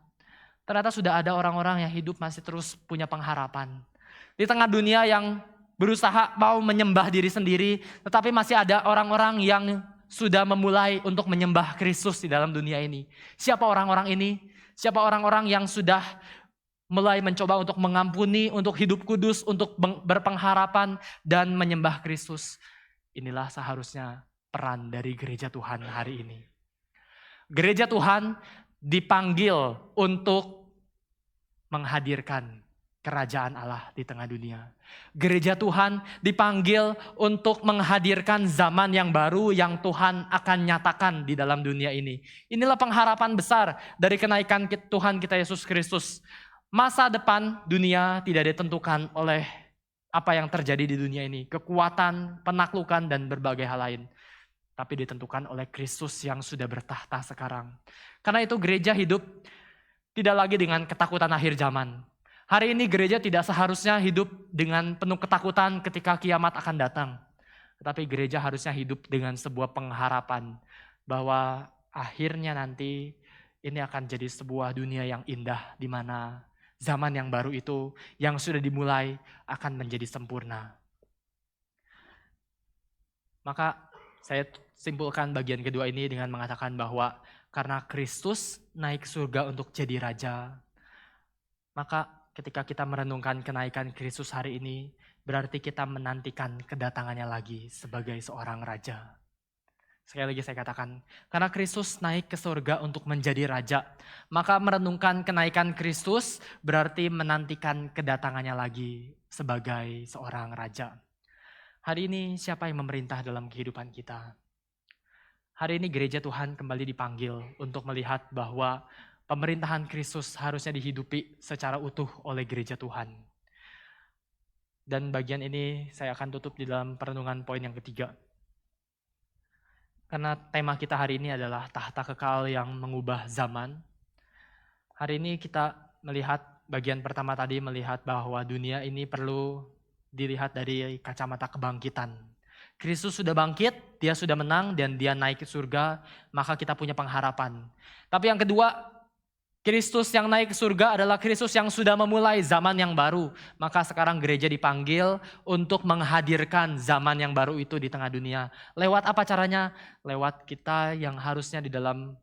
ternyata sudah ada orang-orang yang hidup masih terus punya pengharapan. Di tengah dunia yang berusaha mau menyembah diri sendiri, tetapi masih ada orang-orang yang sudah memulai untuk menyembah Kristus di dalam dunia ini. Siapa orang-orang ini? Siapa orang-orang yang sudah mulai mencoba untuk mengampuni, untuk hidup kudus, untuk berpengharapan dan menyembah Kristus? Inilah seharusnya peran dari gereja Tuhan hari ini. Gereja Tuhan dipanggil untuk menghadirkan kerajaan Allah di tengah dunia. Gereja Tuhan dipanggil untuk menghadirkan zaman yang baru yang Tuhan akan nyatakan di dalam dunia ini. Inilah pengharapan besar dari kenaikan Tuhan kita Yesus Kristus. Masa depan dunia tidak ditentukan oleh apa yang terjadi di dunia ini. Kekuatan, penaklukan, dan berbagai hal lain. Tapi ditentukan oleh Kristus yang sudah bertahta sekarang. Karena itu gereja hidup tidak lagi dengan ketakutan akhir zaman. Hari ini gereja tidak seharusnya hidup dengan penuh ketakutan ketika kiamat akan datang. Tetapi gereja harusnya hidup dengan sebuah pengharapan bahwa akhirnya nanti ini akan jadi sebuah dunia yang indah di mana zaman yang baru itu yang sudah dimulai akan menjadi sempurna. Maka saya simpulkan bagian kedua ini dengan mengatakan bahwa karena Kristus naik surga untuk jadi raja, maka ketika kita merenungkan kenaikan Kristus hari ini, berarti kita menantikan kedatangannya lagi sebagai seorang raja. Sekali lagi saya katakan, karena Kristus naik ke surga untuk menjadi raja, maka merenungkan kenaikan Kristus berarti menantikan kedatangannya lagi sebagai seorang raja. Hari ini siapa yang memerintah dalam kehidupan kita? Hari ini gereja Tuhan kembali dipanggil untuk melihat bahwa pemerintahan Kristus harusnya dihidupi secara utuh oleh gereja Tuhan. Dan bagian ini saya akan tutup di dalam perenungan poin yang ketiga. Karena tema kita hari ini adalah tahta kekal yang mengubah zaman. Hari ini kita melihat bagian pertama tadi melihat bahwa dunia ini perlu dilihat dari kacamata kebangkitan. Kristus sudah bangkit, dia sudah menang dan dia naik ke surga, maka kita punya pengharapan. Tapi yang kedua, Kristus yang naik ke surga adalah Kristus yang sudah memulai zaman yang baru. Maka sekarang gereja dipanggil untuk menghadirkan zaman yang baru itu di tengah dunia. Lewat apa caranya? Lewat kita yang harusnya di dalam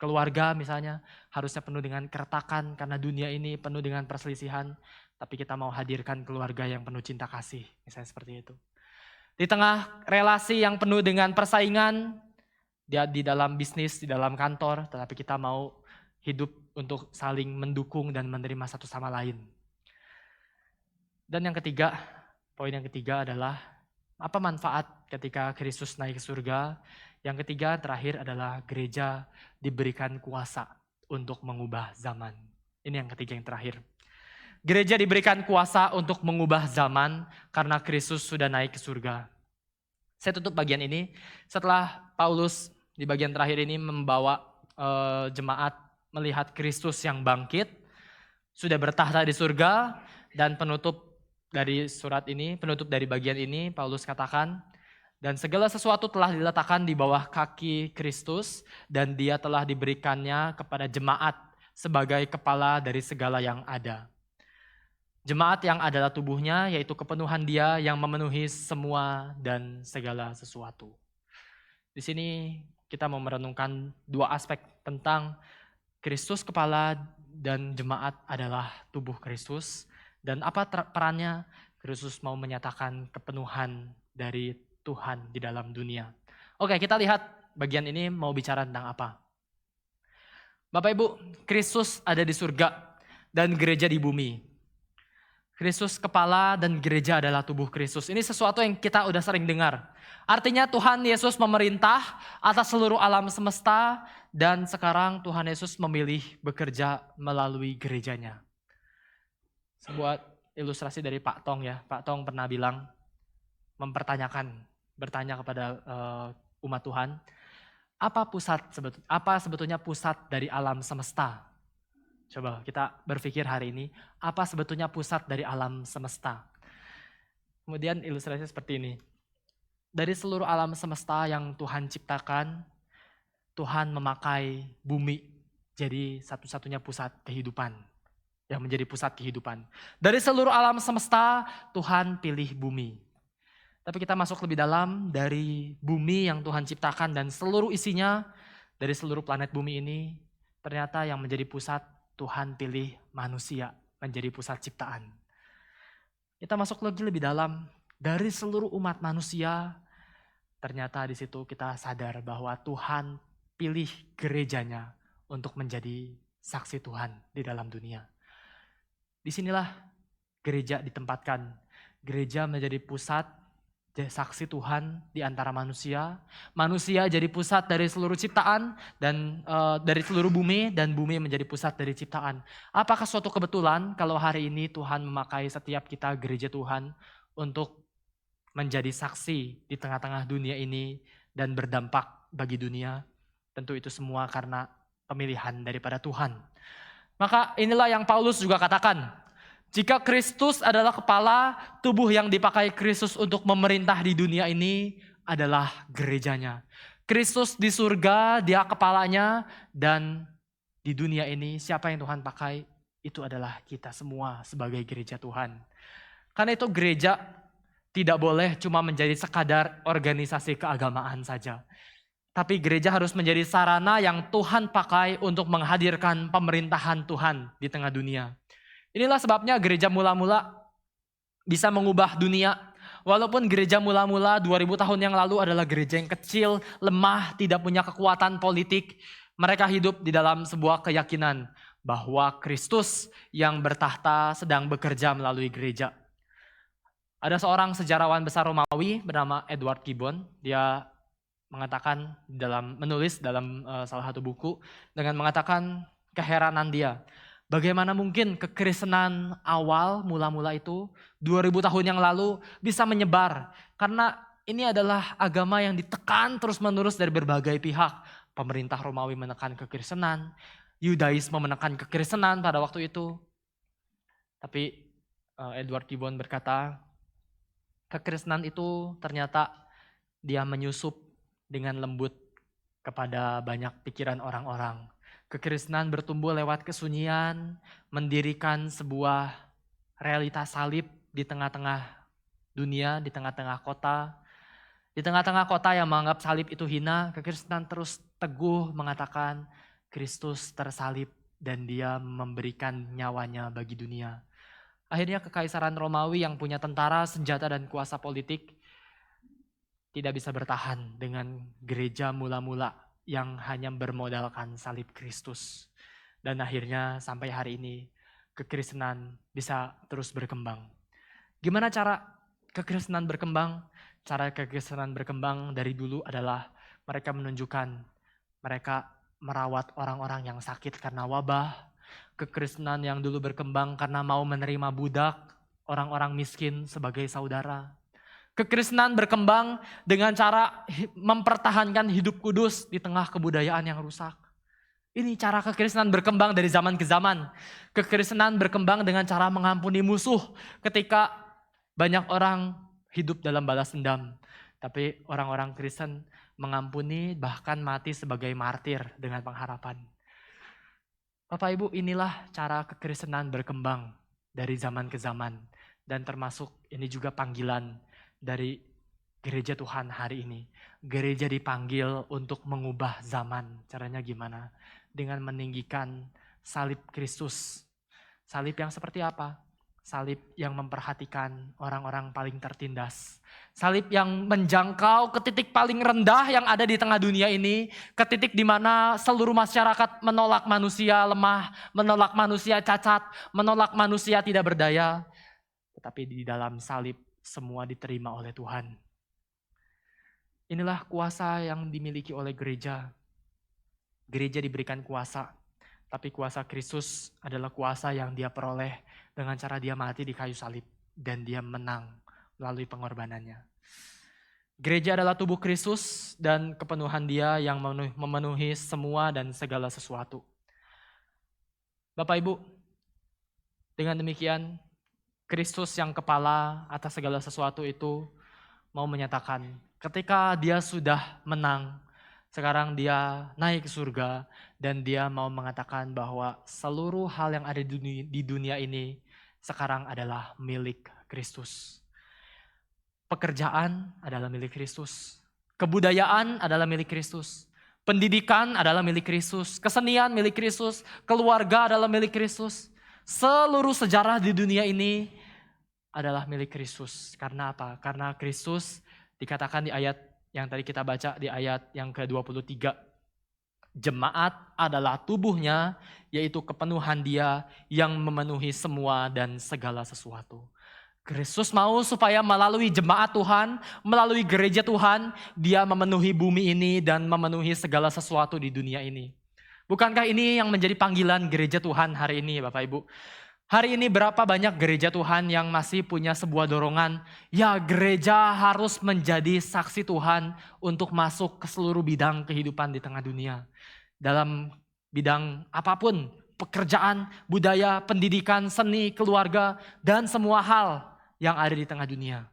keluarga misalnya, harusnya penuh dengan keretakan karena dunia ini penuh dengan perselisihan. Tapi kita mau hadirkan keluarga yang penuh cinta kasih, misalnya seperti itu. Di tengah relasi yang penuh dengan persaingan, di dalam bisnis, di dalam kantor, tetapi kita mau hidup untuk saling mendukung dan menerima satu sama lain. Dan yang ketiga, poin yang ketiga adalah apa manfaat ketika Kristus naik ke surga? Yang ketiga, terakhir adalah gereja diberikan kuasa untuk mengubah zaman. Ini yang ketiga yang terakhir. Gereja diberikan kuasa untuk mengubah zaman karena Kristus sudah naik ke surga. Saya tutup bagian ini setelah Paulus di bagian terakhir ini membawa jemaat melihat Kristus yang bangkit, sudah bertahta di surga, dan penutup dari surat ini, penutup dari bagian ini, Paulus katakan, dan segala sesuatu telah diletakkan di bawah kaki Kristus, dan dia telah diberikannya kepada jemaat sebagai kepala dari segala yang ada. Jemaat yang adalah tubuhnya, yaitu kepenuhan dia yang memenuhi semua dan segala sesuatu. Di sini kita mau merenungkan dua aspek tentang Kristus kepala dan jemaat adalah tubuh Kristus. Dan apa perannya? Kristus mau menyatakan kepenuhan dari Tuhan di dalam dunia. Oke, kita lihat bagian ini mau bicara tentang apa. Bapak Ibu, Kristus ada di surga dan gereja di bumi. Kristus kepala dan gereja adalah tubuh Kristus. Ini sesuatu yang kita udah sering dengar. Artinya Tuhan Yesus memerintah atas seluruh alam semesta dan sekarang Tuhan Yesus memilih bekerja melalui gerejanya. Sebuah ilustrasi dari Pak Tong ya. Pak Tong pernah bilang, bertanya kepada umat Tuhan, apa sebetulnya pusat dari alam semesta? Coba kita berpikir hari ini, apa sebetulnya pusat dari alam semesta? Kemudian ilustrasinya seperti ini. Dari seluruh alam semesta yang Tuhan ciptakan, Tuhan memakai bumi jadi satu-satunya pusat kehidupan. Yang menjadi pusat kehidupan. Dari seluruh alam semesta, Tuhan pilih bumi. Tapi kita masuk lebih dalam, dari bumi yang Tuhan ciptakan dan seluruh isinya, dari seluruh planet bumi ini, ternyata yang menjadi pusat, Tuhan pilih manusia menjadi pusat ciptaan. Kita masuk lagi lebih dalam, dari seluruh umat manusia, ternyata di situ kita sadar bahwa Tuhan pilih gerejanya untuk menjadi saksi Tuhan di dalam dunia. Disinilah gereja ditempatkan. Gereja menjadi pusat saksi Tuhan di antara manusia. Manusia jadi pusat dari seluruh ciptaan dan dari seluruh bumi dan bumi menjadi pusat dari ciptaan. Apakah suatu kebetulan kalau hari ini Tuhan memakai setiap kita gereja Tuhan untuk menjadi saksi di tengah-tengah dunia ini dan berdampak bagi dunia? Tentu itu semua karena pemilihan daripada Tuhan. Maka inilah yang Paulus juga katakan. Jika Kristus adalah kepala, tubuh yang dipakai Kristus untuk memerintah di dunia ini adalah gerejanya. Kristus di surga, dia kepalanya, dan di dunia ini siapa yang Tuhan pakai? Itu adalah kita semua sebagai gereja Tuhan. Karena itu gereja tidak boleh cuma menjadi sekadar organisasi keagamaan saja. Tapi gereja harus menjadi sarana yang Tuhan pakai untuk menghadirkan pemerintahan Tuhan di tengah dunia. Inilah sebabnya gereja mula-mula bisa mengubah dunia. Walaupun gereja mula-mula 2000 tahun yang lalu adalah gereja yang kecil, lemah, tidak punya kekuatan politik. Mereka hidup di dalam sebuah keyakinan bahwa Kristus yang bertahta sedang bekerja melalui gereja. Ada seorang sejarawan besar Romawi bernama Edward Gibbon. Dia menulis dalam salah satu buku dengan mengatakan keheranan dia. Bagaimana mungkin kekristenan awal mula-mula itu 2000 tahun yang lalu bisa menyebar. Karena ini adalah agama yang ditekan terus-menerus dari berbagai pihak. Pemerintah Romawi menekan kekristenan, Yudaisme menekan kekristenan pada waktu itu. Tapi Edward Gibbon berkata, kekristenan itu ternyata dia menyusup dengan lembut kepada banyak pikiran orang-orang. Kekristenan bertumbuh lewat kesunyian, mendirikan sebuah realitas salib di tengah-tengah dunia, di tengah-tengah kota. Di tengah-tengah kota yang menganggap salib itu hina, kekristenan terus teguh mengatakan Kristus tersalib dan dia memberikan nyawanya bagi dunia. Akhirnya kekaisaran Romawi yang punya tentara, senjata dan kuasa politik tidak bisa bertahan dengan gereja mula-mula yang hanya bermodalkan salib Kristus. Dan akhirnya sampai hari ini kekristenan bisa terus berkembang. Gimana cara kekristenan berkembang? Cara kekristenan berkembang dari dulu adalah mereka menunjukkan mereka merawat orang-orang yang sakit karena wabah. Kekristenan yang dulu berkembang karena mau menerima budak, orang-orang miskin sebagai saudara. Kekristenan berkembang dengan cara mempertahankan hidup kudus di tengah kebudayaan yang rusak. Ini cara kekristenan berkembang dari zaman ke zaman. Kekristenan berkembang dengan cara mengampuni musuh ketika banyak orang hidup dalam balas dendam. Tapi orang-orang Kristen mengampuni bahkan mati sebagai martir dengan pengharapan. Bapak Ibu, inilah cara kekristenan berkembang dari zaman ke zaman. Dan termasuk ini juga panggilan dari gereja Tuhan hari ini. Gereja dipanggil untuk mengubah zaman. Caranya gimana? Dengan meninggikan salib Kristus. Salib yang seperti apa? Salib yang memperhatikan orang-orang paling tertindas. Salib yang menjangkau ke titik paling rendah yang ada di tengah dunia ini. Ke titik di mana seluruh masyarakat menolak manusia lemah, menolak manusia cacat, menolak manusia tidak berdaya. tapi di dalam salib semua diterima oleh Tuhan. Inilah kuasa yang dimiliki oleh gereja. Gereja diberikan kuasa, tapi kuasa Kristus adalah kuasa yang dia peroleh dengan cara dia mati di kayu salib dan dia menang melalui pengorbanannya. Gereja adalah tubuh Kristus dan kepenuhan dia yang memenuhi semua dan segala sesuatu. Bapak Ibu, dengan demikian Kristus yang kepala atas segala sesuatu itu mau menyatakan ketika dia sudah menang, sekarang dia naik ke surga dan dia mau mengatakan bahwa seluruh hal yang ada di dunia ini sekarang adalah milik Kristus. Pekerjaan adalah milik Kristus. Kebudayaan adalah milik Kristus. Pendidikan adalah milik Kristus. Kesenian milik Kristus. Keluarga adalah milik Kristus. Seluruh sejarah di dunia ini adalah milik Kristus. Karena apa? Karena Kristus dikatakan di ayat yang tadi kita baca di ayat yang ke-23. Jemaat adalah tubuhnya, yaitu kepenuhan dia yang memenuhi semua dan segala sesuatu. Kristus mau supaya melalui jemaat Tuhan, melalui gereja Tuhan, dia memenuhi bumi ini dan memenuhi segala sesuatu di dunia ini. Bukankah ini yang menjadi panggilan gereja Tuhan hari ini Bapak Ibu? Hari ini berapa banyak gereja Tuhan yang masih punya sebuah dorongan, ya gereja harus menjadi saksi Tuhan untuk masuk ke seluruh bidang kehidupan di tengah dunia. Dalam bidang apapun, pekerjaan, budaya, pendidikan, seni, keluarga, dan semua hal yang ada di tengah dunia.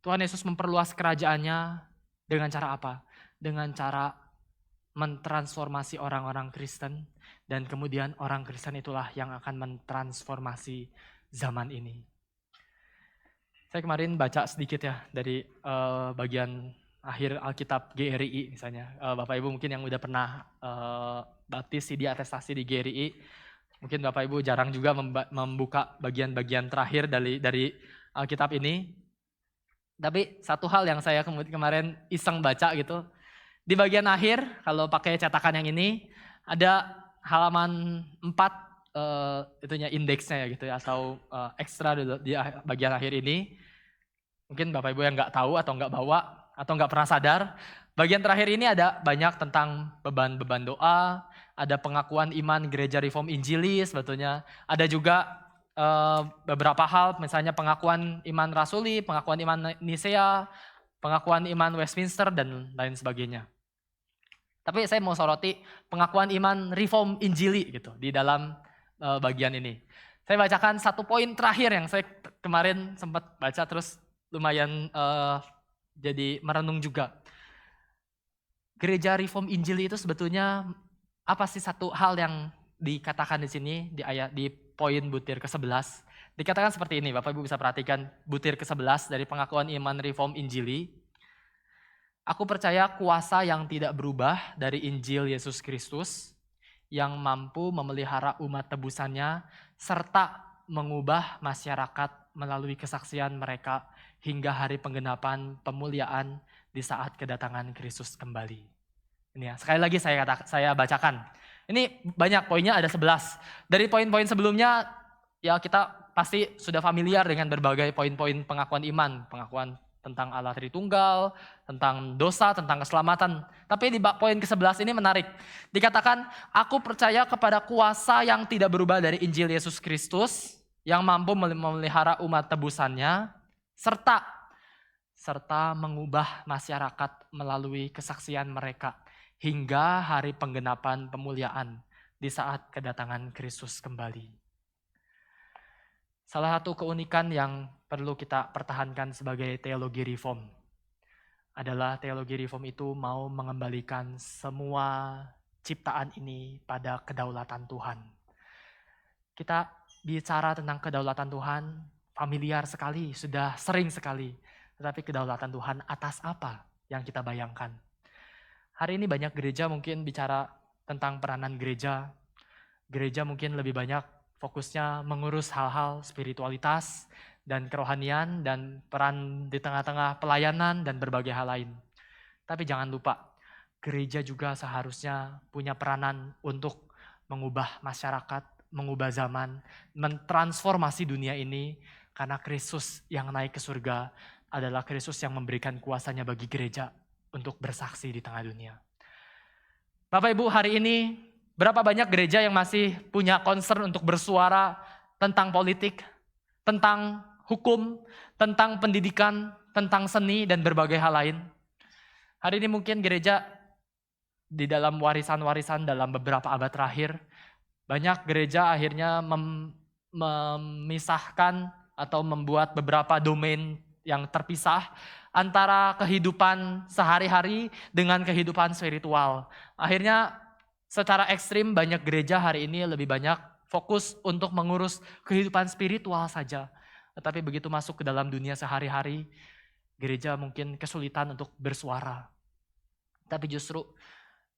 Tuhan Yesus memperluas kerajaannya dengan cara apa? Dengan cara mentransformasi orang-orang Kristen dan kemudian orang Kristen itulah yang akan mentransformasi zaman ini. Saya kemarin baca sedikit ya dari bagian akhir Alkitab GRI misalnya. Bapak Ibu mungkin yang udah pernah baptis di atestasi di GRI, mungkin Bapak Ibu jarang juga membuka bagian-bagian terakhir dari Alkitab ini. Tapi satu hal yang saya kemarin iseng baca gitu, di bagian akhir, kalau pakai cetakan yang ini, ada halaman 4, itunya indeksnya ya gitu ya, atau ekstra di bagian akhir ini. Mungkin Bapak Ibu yang nggak tahu atau nggak bawa, atau nggak pernah sadar, bagian terakhir ini ada banyak tentang beban-beban doa, ada pengakuan iman gereja Reform Injilis sebetulnya, ada juga beberapa hal, misalnya pengakuan iman Rasuli, pengakuan iman Nisea, pengakuan iman Westminster, dan lain sebagainya. Tapi saya mau soroti pengakuan iman Reform Injili gitu di dalam bagian ini. Saya bacakan satu poin terakhir yang saya kemarin sempat baca terus lumayan jadi merenung juga. Gereja Reform Injili itu sebetulnya apa sih satu hal yang dikatakan di sini di poin butir ke-11. Dikatakan seperti ini, Bapak Ibu bisa perhatikan butir ke-11 dari pengakuan iman Reform Injili. Aku percaya kuasa yang tidak berubah dari Injil Yesus Kristus yang mampu memelihara umat tebusannya serta mengubah masyarakat melalui kesaksian mereka hingga hari penggenapan pemuliaan di saat kedatangan Kristus kembali. Ini ya, sekali lagi saya bacakan. Ini banyak poinnya, ada 11. Dari poin-poin sebelumnya ya kita pasti sudah familiar dengan berbagai poin-poin pengakuan iman, pengakuan tentang Allah Tritunggal, tentang dosa, tentang keselamatan. Tapi di poin ke-11 ini menarik. Dikatakan, aku percaya kepada kuasa yang tidak berubah dari Injil Yesus Kristus, yang mampu memelihara umat tebusannya, serta mengubah masyarakat melalui kesaksian mereka, hingga hari penggenapan pemuliaan di saat kedatangan Kristus kembali. Salah satu keunikan yang perlu kita pertahankan sebagai teologi reform adalah teologi reform itu mau mengembalikan semua ciptaan ini pada kedaulatan Tuhan. Kita bicara tentang kedaulatan Tuhan, familiar sekali, sudah sering sekali. Tetapi kedaulatan Tuhan atas apa yang kita bayangkan? Hari ini banyak gereja mungkin bicara tentang peranan gereja. Gereja mungkin lebih banyak fokusnya mengurus hal-hal spiritualitas dan kerohanian dan peran di tengah-tengah pelayanan dan berbagai hal lain. Tapi jangan lupa, gereja juga seharusnya punya peranan untuk mengubah masyarakat mengubah zaman, mentransformasi dunia ini, karena Kristus yang naik ke surga adalah Kristus yang memberikan kuasanya bagi gereja untuk bersaksi di tengah dunia. Bapak Ibu, hari ini berapa banyak gereja yang masih punya concern untuk bersuara tentang politik, tentang hukum, tentang pendidikan, tentang seni, dan berbagai hal lain. Hari ini mungkin gereja di dalam warisan-warisan dalam beberapa abad terakhir, banyak gereja akhirnya memisahkan atau membuat beberapa domain yang terpisah antara kehidupan sehari-hari dengan kehidupan spiritual. Akhirnya secara ekstrim banyak gereja hari ini lebih banyak fokus untuk mengurus kehidupan spiritual saja. Tetapi begitu masuk ke dalam dunia sehari-hari, gereja mungkin kesulitan untuk bersuara. Tapi justru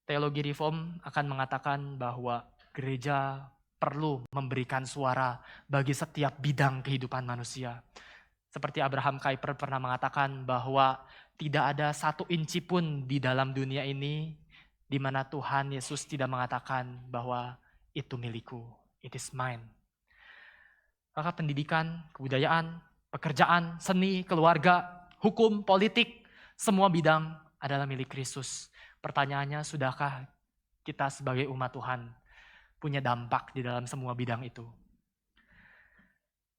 teologi reform akan mengatakan bahwa gereja perlu memberikan suara bagi setiap bidang kehidupan manusia. Seperti Abraham Kuyper pernah mengatakan bahwa tidak ada 1 inci pun di dalam dunia ini di mana Tuhan Yesus tidak mengatakan bahwa itu milikku, it is mine. Maka pendidikan, kebudayaan, pekerjaan, seni, keluarga, hukum, politik, semua bidang adalah milik Kristus. Pertanyaannya, sudahkah kita sebagai umat Tuhan punya dampak di dalam semua bidang itu?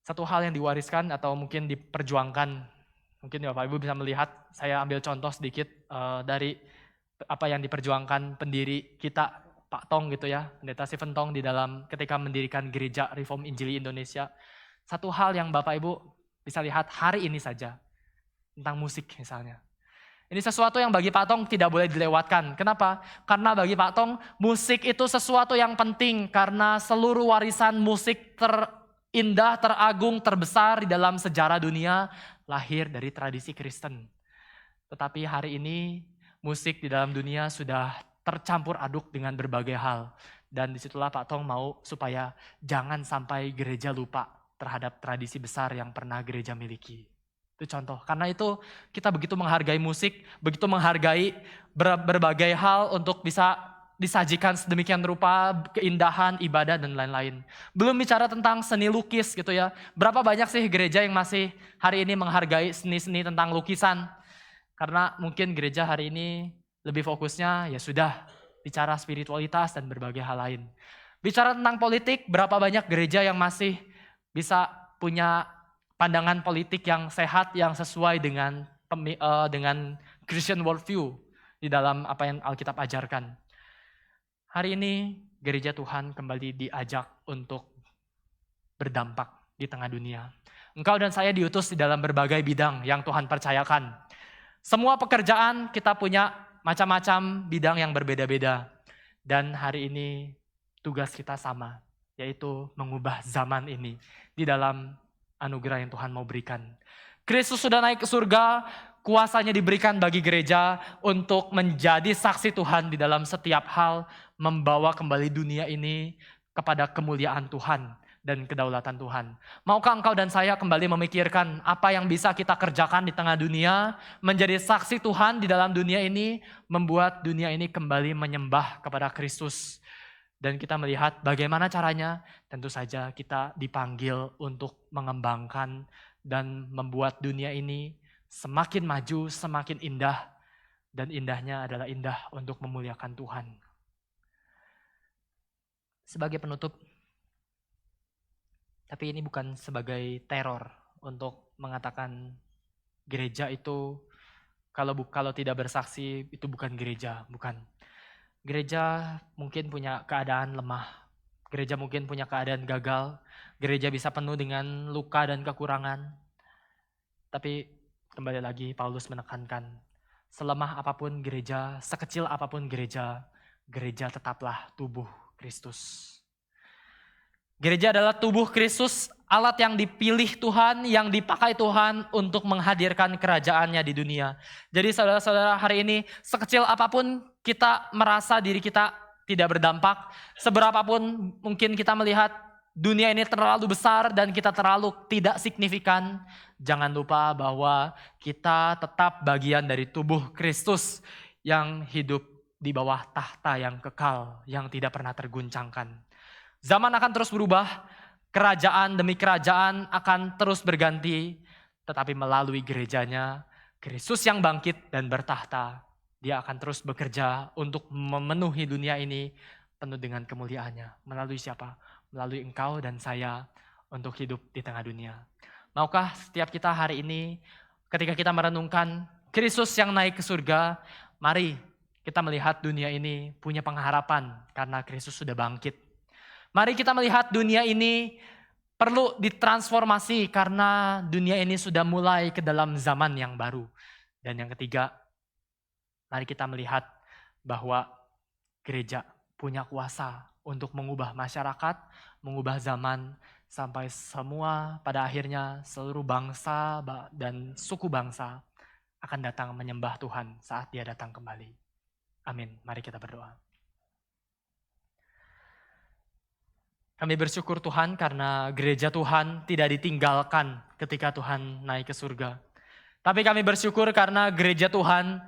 Satu hal yang diwariskan atau mungkin diperjuangkan, mungkin Bapak Ibu bisa melihat, saya ambil contoh sedikit dari apa yang diperjuangkan pendiri kita, Pak Tong gitu ya, Pendeta Stephen Tong di dalam ketika mendirikan Gereja Reform Injili Indonesia. Satu hal yang Bapak Ibu bisa lihat hari ini saja, tentang musik misalnya. Ini sesuatu yang bagi Pak Tong tidak boleh dilewatkan. Kenapa? Karena bagi Pak Tong, musik itu sesuatu yang penting karena seluruh warisan musik terindah, teragung, terbesar di dalam sejarah dunia lahir dari tradisi Kristen. Tetapi hari ini musik di dalam dunia sudah tercampur aduk dengan berbagai hal. Dan disitulah Pak Tong mau supaya jangan sampai gereja lupa terhadap tradisi besar yang pernah gereja miliki. Itu contoh. Karena itu kita begitu menghargai musik, begitu menghargai berbagai hal untuk bisa disajikan sedemikian rupa, keindahan, ibadah, dan lain-lain. Belum bicara tentang seni lukis gitu ya. Berapa banyak sih gereja yang masih hari ini menghargai seni-seni tentang lukisan? Karena mungkin gereja hari ini lebih fokusnya ya sudah bicara spiritualitas dan berbagai hal lain. Bicara tentang politik, berapa banyak gereja yang masih bisa punya pandangan politik yang sehat, yang sesuai dengan Christian worldview di dalam apa yang Alkitab ajarkan. Hari ini gereja Tuhan kembali diajak untuk berdampak di tengah dunia. Engkau dan saya diutus di dalam berbagai bidang yang Tuhan percayakan. Semua pekerjaan kita punya macam-macam bidang yang berbeda-beda. Dan hari ini tugas kita sama, yaitu mengubah zaman ini di dalam anugerah yang Tuhan mau berikan. Kristus sudah naik ke surga, kuasanya diberikan bagi gereja untuk menjadi saksi Tuhan di dalam setiap hal, membawa kembali dunia ini kepada kemuliaan Tuhan dan kedaulatan Tuhan. Maukah engkau dan saya kembali memikirkan apa yang bisa kita kerjakan di tengah dunia, menjadi saksi Tuhan di dalam dunia ini, membuat dunia ini kembali menyembah kepada Kristus. Dan kita melihat bagaimana caranya, tentu saja kita dipanggil untuk mengembangkan dan membuat dunia ini semakin maju, semakin indah, dan indahnya adalah indah untuk memuliakan Tuhan. Sebagai penutup, tapi ini bukan sebagai teror untuk mengatakan gereja itu kalau tidak bersaksi itu bukan gereja, bukan. Gereja mungkin punya keadaan lemah, gereja mungkin punya keadaan gagal, gereja bisa penuh dengan luka dan kekurangan. Tapi kembali lagi Paulus menekankan, selemah apapun gereja, sekecil apapun gereja, gereja tetaplah tubuh Kristus. Gereja adalah tubuh Kristus, alat yang dipilih Tuhan, yang dipakai Tuhan untuk menghadirkan kerajaannya di dunia. Jadi saudara-saudara hari ini, sekecil apapun kita merasa diri kita tidak berdampak, seberapapun mungkin kita melihat dunia ini terlalu besar dan kita terlalu tidak signifikan, jangan lupa bahwa kita tetap bagian dari tubuh Kristus yang hidup di bawah tahta yang kekal, yang tidak pernah terguncangkan. Zaman akan terus berubah, kerajaan demi kerajaan akan terus berganti, tetapi melalui gerejanya, Kristus yang bangkit dan bertahta, dia akan terus bekerja untuk memenuhi dunia ini penuh dengan kemuliaannya. Melalui siapa? Melalui engkau dan saya untuk hidup di tengah dunia. Maukah setiap kita hari ini ketika kita merenungkan Kristus yang naik ke surga, mari kita melihat dunia ini punya pengharapan karena Kristus sudah bangkit. Mari kita melihat dunia ini perlu ditransformasi karena dunia ini sudah mulai ke dalam zaman yang baru. Dan yang ketiga, mari kita melihat bahwa gereja punya kuasa untuk mengubah masyarakat, mengubah zaman, sampai semua pada akhirnya seluruh bangsa dan suku bangsa akan datang menyembah Tuhan saat dia datang kembali. Amin. Mari kita berdoa. Kami bersyukur Tuhan karena gereja Tuhan tidak ditinggalkan ketika Tuhan naik ke surga. Tapi kami bersyukur karena gereja Tuhan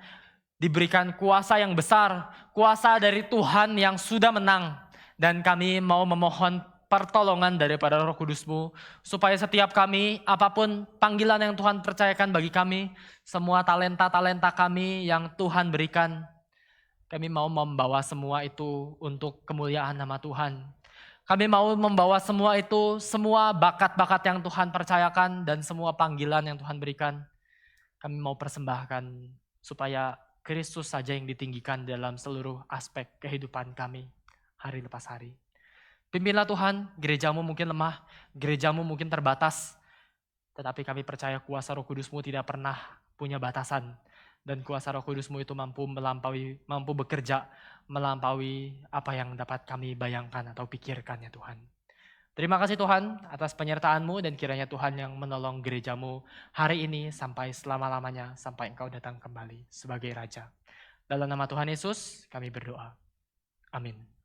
diberikan kuasa yang besar, kuasa dari Tuhan yang sudah menang. Dan kami mau memohon pertolongan daripada Roh Kudus-Mu, supaya setiap kami, apapun panggilan yang Tuhan percayakan bagi kami, semua talenta-talenta kami yang Tuhan berikan, kami mau membawa semua itu untuk kemuliaan nama Tuhan. Kami mau membawa semua itu, semua bakat-bakat yang Tuhan percayakan dan semua panggilan yang Tuhan berikan, kami mau persembahkan supaya Kristus saja yang ditinggikan dalam seluruh aspek kehidupan kami hari lepas hari. Pimpinlah Tuhan, gerejamu mungkin lemah, gerejamu mungkin terbatas, tetapi kami percaya kuasa Roh Kudus-Mu tidak pernah punya batasan. Dan kuasa Roh Kudus-Mu itu mampu bekerja melampaui apa yang dapat kami bayangkan atau pikirkan ya Tuhan. Terima kasih Tuhan atas penyertaan-Mu dan kiranya Tuhan yang menolong gerejamu hari ini sampai selama-lamanya, sampai Engkau datang kembali sebagai Raja. Dalam nama Tuhan Yesus kami berdoa. Amin.